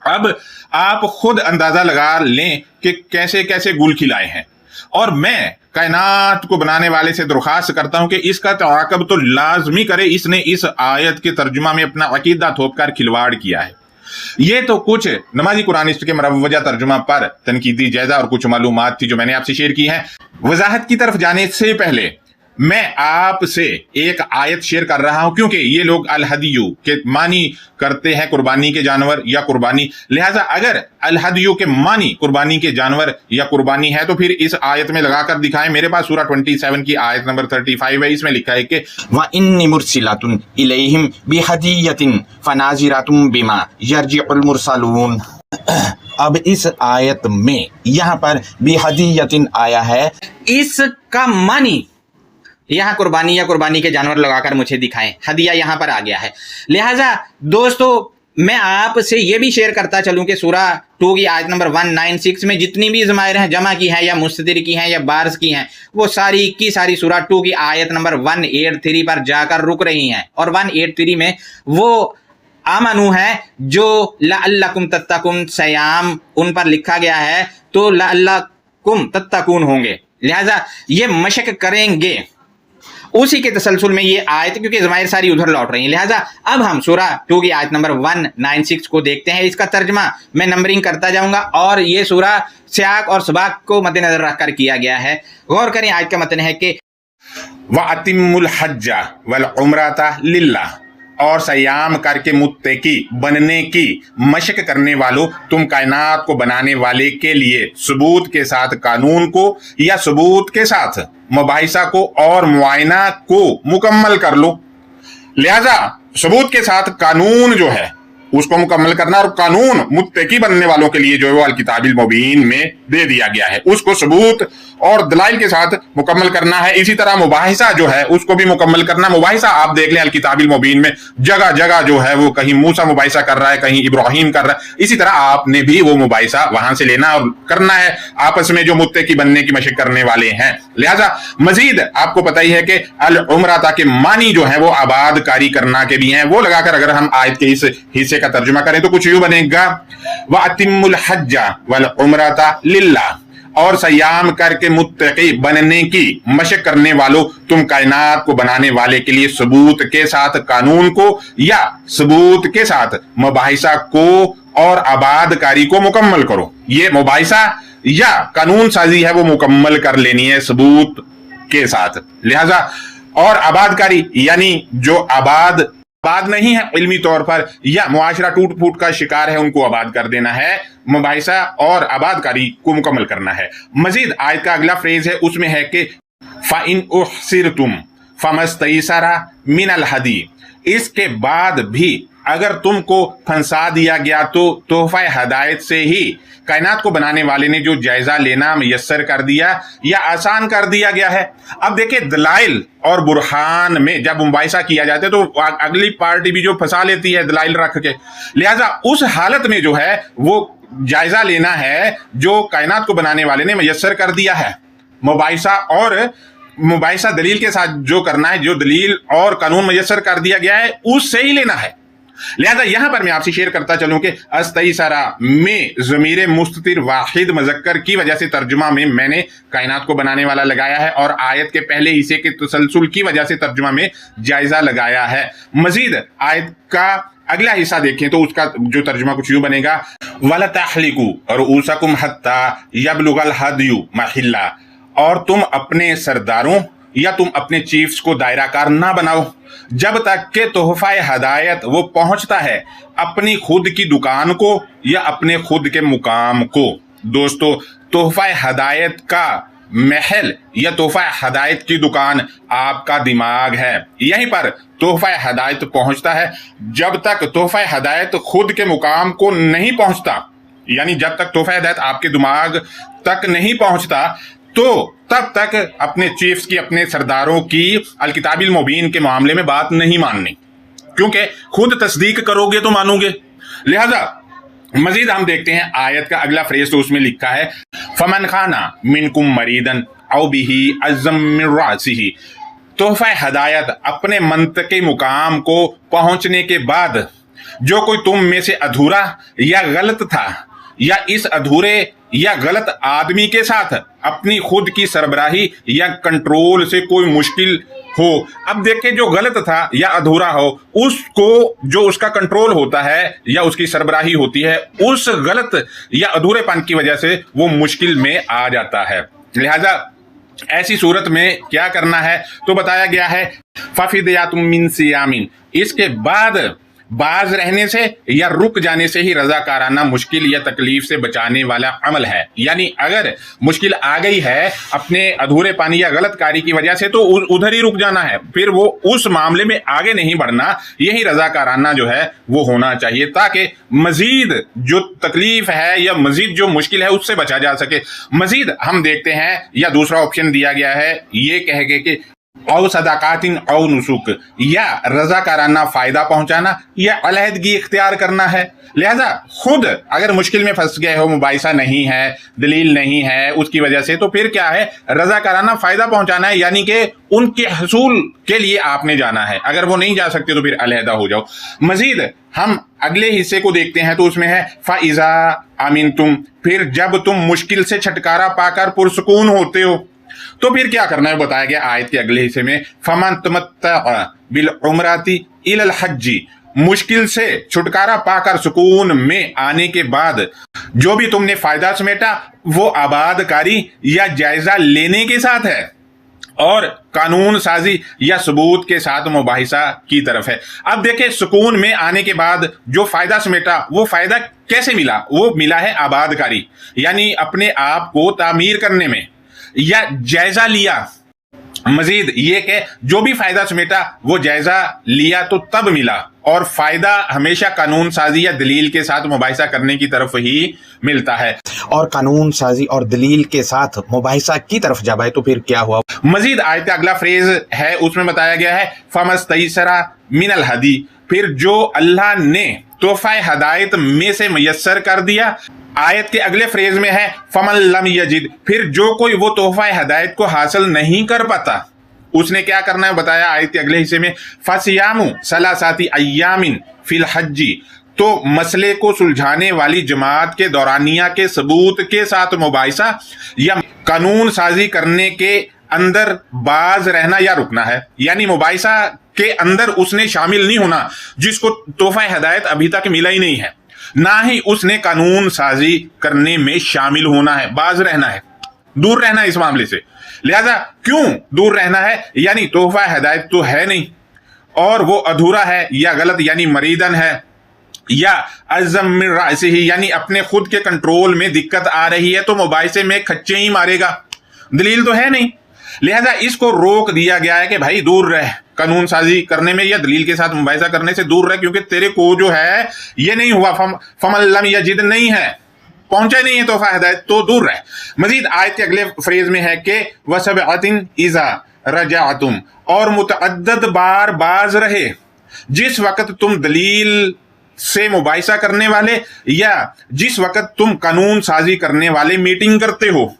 अब आप खुद अंदाजा लगा लें कि कैसे कैसे गुल खिलाए हैं, और मैं कायनात को बनाने वाले से दरख्वास्त करता हूं कि इसका तआक़ुब तो लाजमी करे। इसने इस आयत के तर्जुमा में अपना अकीदा थोपकर खिलवाड़ किया है। ये तो कुछ नमाजी कुरानिस्ट के मरवजा तर्जुमा पर तनकीदी जायजा और कुछ मालूमात थी जो मैंने आपसे शेयर की हैं। वजाहत की तरफ जाने से पहले میں آپ سے ایک آیت شیئر کر رہا ہوں کیونکہ یہ لوگ الہدیو کے معنی کرتے ہیں قربانی کے جانور یا قربانی، لہٰذا اگر الہدیو کے معنی قربانی کے جانور یا قربانی ہے تو پھر اس آیت میں لگا کر دکھائیں۔ میرے پاس سورہ 27 کی آیت نمبر 35 ہے، اس میں لکھا ہے کہ وَإِنِّي مُرْسِلَةٌ إِلَيْهِمْ بِهَدِيَّةٍ فَنَاظِرَةٌ بِمَا يَرْجِعُ الْمُرْسَلُونَ۔ اب اس آیت میں یہاں پر بِهَدِيَّةٍ آیا ہے، اس کا معنی یہاں قربانی یا قربانی کے جانور لگا کر مجھے دکھائیں، ہدیہ یہاں پر آ گیا ہے۔ لہٰذا دوستو میں آپ سے یہ بھی شیئر کرتا چلوں کہ سورہ 2 کی آیت نمبر 196 میں جتنی بھی ضمائر ہیں جمع کی ہیں یا مستتر کی ہیں یا بارز کی ہیں، وہ ساری کی ساری سورہ 2 کی آیت نمبر 183 پر جا کر رک رہی ہیں، اور 183 میں وہ آمنو ہے جو لعلکم تتقون سیام ان پر لکھا گیا ہے، تو لعلکم تتقون ہوں گے، لہٰذا یہ مشق کریں گے، اسی کے تسلسل میں یہ آیت، کیونکہ ضمائر ساری ادھر لوٹ رہی ہیں۔ لہٰذا اب ہم سورہ 2 کی آیت نمبر 196 کو دیکھتے ہیں۔ اس کا ترجمہ میں نمبرنگ کرتا جاؤں گا، اور یہ سورہ سیاق اور سباق کو مد نظر رکھ کر کیا گیا ہے۔ غور کریں، آیت کا متن ہے کہ وَأَتِمُّ الْحَجَّ وَالْعُمْرَةَ لِلَّهِ، اور سیام کر کے متقی بننے کی مشق کرنے والوں، تم کائنات کو بنانے والے کے لیے ثبوت کے ساتھ قانون کو یا ثبوت کے ساتھ مباحثہ کو اور معائنہ کو مکمل کر لو۔ لہذا ثبوت کے ساتھ قانون جو ہے اس کو مکمل کرنا، اور قانون متقی بننے والوں کے لیے جو ہے وہ الکتاب المبین میں دے دیا گیا ہے، اس کو ثبوت اور دلائل کے ساتھ مکمل کرنا ہے۔ اسی طرح مباحثہ جو ہے اس کو بھی مکمل کرنا۔ مباحثہ آپ دیکھ لیں الکتاب المبین میں جگہ جگہ جو ہے وہ کہیں موسیٰ مباحثہ کر رہا ہے، کہیں ابراہیم کر رہا ہے، اسی طرح آپ نے بھی وہ مباحثہ وہاں سے لینا اور کرنا ہے آپس میں جو متقی بننے کی مشق کرنے والے ہیں۔ لہذا مزید آپ کو پتہ ہی ہے کہ العمرہ کے معنی جو ہے وہ آباد کاری کرنا کے بھی ہیں، وہ لگا کر اگر ہم آیت کے اس حصے کا ترجمہ کریں تو کچھ یوں بنے گا وَأَتِمُّ الْحَجَّ وَالْعُمْرَةَ لِلَّهِ، اور سیام کر کے متقی بننے کی مشق کرنے والوں، تم کائنات کو بنانے والے کے لیے ثبوت کے ساتھ قانون کو یا ثبوت کے ساتھ مباحثہ کو اور آباد کاری کو مکمل کرو۔ یہ مباحثہ یا قانون سازی ہے وہ مکمل کر لینی ہے ثبوت کے ساتھ۔ لہذا اور آباد کاری یعنی جو آباد نہیں ہے علمی طور پر یا معاشرہ ٹوٹ پھوٹ کا شکار ہے، ان کو آباد کر دینا ہے، مباحثہ اور آباد کاری کو مکمل کرنا ہے۔ مزید آیت کا اگلا فریز ہے، اس میں ہے کہ فَإِنْ أُحْصِرْتُمْ فَمَا اسْتَيْسَرَ مِنَ الْهَدِيِّ، اس کے بعد بھی اگر تم کو پھنسا دیا گیا تو تحفہ ہدایت سے ہی کائنات کو بنانے والے نے جو جائزہ لینا میسر کر دیا یا آسان کر دیا گیا ہے۔ اب دیکھیں دلائل اور برہان میں جب مباحثہ کیا جاتا ہے تو اگلی پارٹی بھی جو پھنسا لیتی ہے دلائل رکھ کے، لہٰذا اس حالت میں جو ہے وہ جائزہ لینا ہے جو کائنات کو بنانے والے نے میسر کر دیا ہے۔ مباحثہ دلیل کے ساتھ جو کرنا ہے، جو دلیل اور قانون میسر کر دیا گیا ہے اس سے ہی لینا ہے۔ لہذا یہاں پر میں آپ سے شیئر کرتا چلوں کہ استیسرا میں ضمیر مستتر واحد مذکر کی وجہ سے ترجمہ میں نے کائنات کو بنانے والا لگایا ہے، اور آیت کے پہلے حصے کے تسلسل کی وجہ سے ترجمہ میں جائزہ لگایا ہے۔ مزید آیت کا اگلا حصہ دیکھیں تو اس کا جو ترجمہ کچھ یوں بنے گا وَلَا تَحْلِقُوا رُؤُوسَكُمْ حَتَّى يَبْلُغَ الْهَدْيُ مَحِلَّهُ، اور تم اپنے سرداروں یا تم اپنے چیفز کو دائرہ کار نہ بناؤ جب تک کہ تحفہ ہدایت وہ پہنچتا ہے اپنی خود کی دکان کو یا اپنے خود کے مقام کو۔ دوستو تحفہ ہدایت کا محل یا تحفہ ہدایت کی دکان آپ کا دماغ ہے، یہیں پر تحفہ ہدایت پہنچتا ہے۔ جب تک تحفہ ہدایت خود کے مقام کو نہیں پہنچتا، یعنی جب تک تحفہ ہدایت آپ کے دماغ تک نہیں پہنچتا تو تب تک اپنے چیفز کی، اپنے سرداروں کی الکتاب المبین کے معاملے میں بات نہیں ماننی، کیونکہ خود تصدیق کرو گے تو مانو گے۔ لہذا مزید ہم دیکھتے ہیں آیت کا اگلا فریز، تو اس میں لکھا ہے فَمَنْ خَانَ مِنْكُمْ مَرِيدًا أَوْ بِهِ أَزَّمْ مِنْ رَأْسِهِ، تحفہ ہدایت اپنے منطقی مقام کو پہنچنے کے بعد جو کوئی تم میں سے ادھورا یا غلط تھا یا اس ادھورے یا غلط آدمی کے ساتھ اپنی خود کی سربراہی یا کنٹرول سے کوئی مشکل ہو۔ اب دیکھیں جو غلط تھا یا ادھورا ہو، اس کو جو اس کا کنٹرول ہوتا ہے یا اس کی سربراہی ہوتی ہے، اس غلط یا ادھورے پن کی وجہ سے وہ مشکل میں آ جاتا ہے۔ لہذا ऐसी सूरत में क्या करना है, तो बताया गया है फफिदयातुम मिन सियामिन, इसके बाद बाज रहने से या रुक जाने से ही रजाकाराना मुश्किल या तकलीफ से बचाने वाला अमल है। यानी अगर मुश्किल आ गई है अपने अधूरे पानी या गलत कार्य की वजह से तो उधर ही रुक जाना है, फिर वो उस मामले में आगे नहीं बढ़ना, यही रजाकाराना जो है वो होना चाहिए, ताकि मजीद जो तकलीफ है या मजीद जो मुश्किल है उससे बचा जा सके। मजीद हम देखते हैं, या दूसरा ऑप्शन दिया गया है ये कह के कि औ सदाकातिन औ नुसुक, या रजाकाराना फायदा पहुंचाना या अलहदगी इख्तियार करना है। लिहाजा खुद अगर मुश्किल में फंस गए हो, मुबाइसा नहीं है, दलील नहीं है, उसकी वजह से, तो फिर क्या है, रजाकाराना फायदा पहुंचाना है, यानी कि उनके हसूल के लिए आपने जाना है। अगर वो नहीं जा सकते तो फिर अलहदा हो जाओ। मजीद हम अगले हिस्से को देखते हैं, तो उसमें है फाइजा आमीन तुम, फिर जब तुम मुश्किल से छुटकारा पाकर पुरसुकून होते हो तो फिर क्या करना है, बताया गया आयत के अगले हिस्से में, फमन तमत्ता बिल उमराती इलल हज्जी, मुश्किल से छुटकारा पाकर सुकून में आने के बाद जो भी तुमने फायदा समेटा वो आबादकारी या जायजा लेने के साथ है और कानून साजी या सबूत के साथ मुबाहिसा की तरफ है। अब देखिए, सुकून में आने के बाद जो फायदा समेटा वो फायदा कैसे मिला, वो मिला है आबादकारी, यानी अपने आप को तामीर करने में, या जायजा लिया। मजीद ये कि जो भी फायदा समेटा वो जायजा लिया तो तब मिला, और फायदा हमेशा कानून साजी या दलील के साथ मुबाहिसा करने की तरफ ही मिलता है। और कानून साजी और दलील के साथ मुबाहिसा की तरफ जब आए तो फिर क्या हुआ। मजीद आयत का अगला फ्रेज है, उसमें बताया गया है फमस्तईसरा मिनल हदी, फिर जो अल्लाह ने तोहफा हदायत में से मयस्सर कर दिया। आयत के अगले फ्रेज में है फमन लम यजिद, फिर जो कोई वो तोहफा हदायत को हासिल नहीं कर पाता उसने क्या करना है, बताया आयत के अगले हिस्से में फसियामु सलासाती अय्यामिन फिल हज्जी, तो मसले को सुलझाने वाली जमात के दौरानिया के सबूत के साथ मुबाहिसा या कानून साजी करने के अंदर बाज रहना या रुकना है। यानी मुबाहिसा के अंदर उसने शामिल नहीं होना जिसको तोहफा हदायत अभी तक मिला ही नहीं है, ना ही उसने कानून साजी करने में शामिल होना है, बाज रहना है, दूर रहना है इस मामले से। लिहाजा क्यों दूर रहना है, यानी तोहफा हदायत तो है नहीं और वो अधूरा है या गलत, यानी मरीदन है, या अज़म मिन रासिही, यानी अपने खुद के कंट्रोल में दिक्कत आ रही है तो मुबाहिसे में खच्चे ही मारेगा, दलील तो है नहीं। लिहाजा इसको रोक दिया गया है कि भाई दूर रह, कानून साजी करने में या दलील के साथ मुबाहिसा करने से दूर रह, क्योंकि तेरे को जो है ये नहीं हुआ, फमन लम यजिद नहीं है, पहुंचा नहीं है तोहफा हिदायत, तो दूर रह। मजीद आयत के अगले फ्रेज में है कि वसबअतिन इज़ा रजाअतुम, और मुतअद्दद बार बाज रहे जिस वक्त तुम दलील से मुबाहिसा करने वाले या जिस वक्त तुम कानून साजी करने वाले मीटिंग करते हो।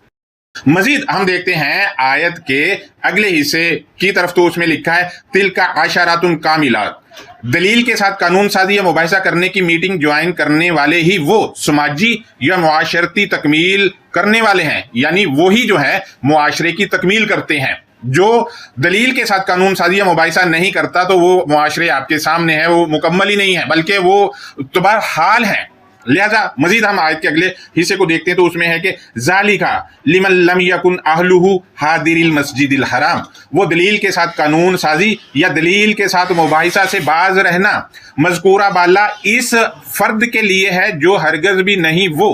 मजीद हम देखते हैं आयत के अगले हिस्से की तरफ, तो उसमें लिखा है तिलका आशरातुन कामिलात, दलील के साथ कानून साजी या मुबाहिसा करने की मीटिंग ज्वाइन करने वाले ही वो समाजी या मुआशरती तकमील करने वाले हैं, यानी वो ही जो है मुआशरे की तकमील करते हैं। जो दलील के साथ कानून साजी या मुबाहिसा नहीं करता तो वो मुआशरे आपके सामने है, वो मुकम्मल ही नहीं है, बल्कि वो तबाह हाल है। लिहाजा मजीद हम आयत के अगले हिस्से को देखते हैं, तो उसमें है कि ज़ालिका लिमन लम यकुन अहलुहु हादिरिल मस्जिदिल हराम, वो दलील के साथ कानून साजी या दलील के साथ मुबाहिसा से बाज रहना मज़कूरा बाला इस फर्द के लिए है जो हरगज भी नहीं वो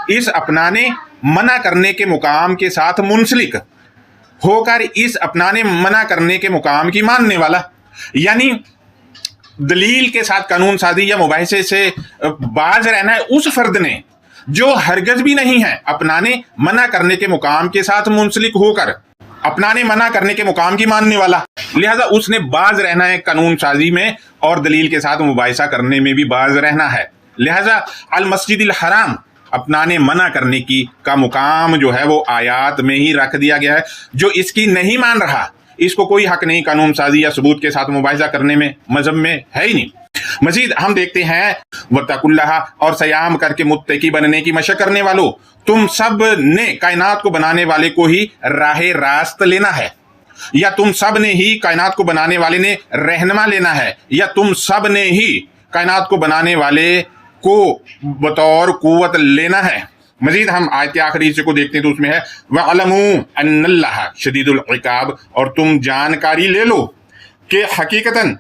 इस अपनाने मना करने के मुकाम के साथ मुंसलिक होकर इस अपनाने मना करने के मुकाम की मानने वाला। यानी दलील के साथ कानून साजी या मुबाहिसे से बाज रहना है उस फर्द ने जो हरगज भी नहीं है अपनाने मना करने के मुकाम के साथ मुंसलिक होकर अपनाने मना करने के मुकाम की मानने वाला। लिहाजा उसने बाज रहना है कानून साजी में और दलील के साथ मुबाहिसा करने में भी बाज रहना है। लिहाजा अल मस्जिदिल हराम अपनाने मना करने की का मुकाम जो है वो आयात में ही रख दिया गया है। जो इसकी नहीं मान रहा इसको कोई हक नहीं कानून साजी या सबूत के साथ मुबाहिसा करने में, मजहब में है ही नहीं। मजीद हम देखते हैं वत्तकुल्लाह, और सयाम करके मुत्तकी बनने की मशक करने वालों, तुम सब ने कायनात को बनाने वाले को ही राहे रास्त लेना है, या तुम सब ने ही कायनात को बनाने वाले ने रहनुमा लेना है, या तुम सब ने ही कायनात को बनाने वाले को बतौर कुव्वत लेना है। मजीद हम आयत के आखिरी हिस्से को देखते हैं तो उसमें है वअलमू अन्नल्लाह शदीदुल इकाब, और तुम जानकारी ले लो कि हकीकतन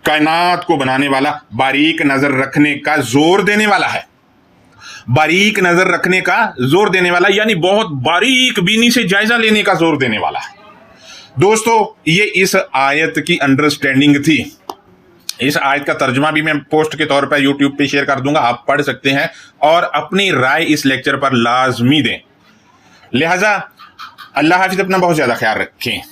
कायनात को बनाने वाला बारीक नजर रखने का जोर देने वाला है। बारीक नजर रखने का जोर देने वाला यानी बहुत बारीक बीनी से जायजा लेने का जोर देने वाला है। दोस्तों, ये इस आयत की अंडरस्टैंडिंग थी। इस आयत का तर्जुमा भी मैं पोस्ट के तौर पर यूट्यूब पे शेयर कर दूंगा, आप पढ़ सकते हैं और अपनी राय इस लेक्चर पर लाजमी दें। लिहाजा अल्लाह हाफिज, अपना बहुत ज्यादा ख्याल रखें।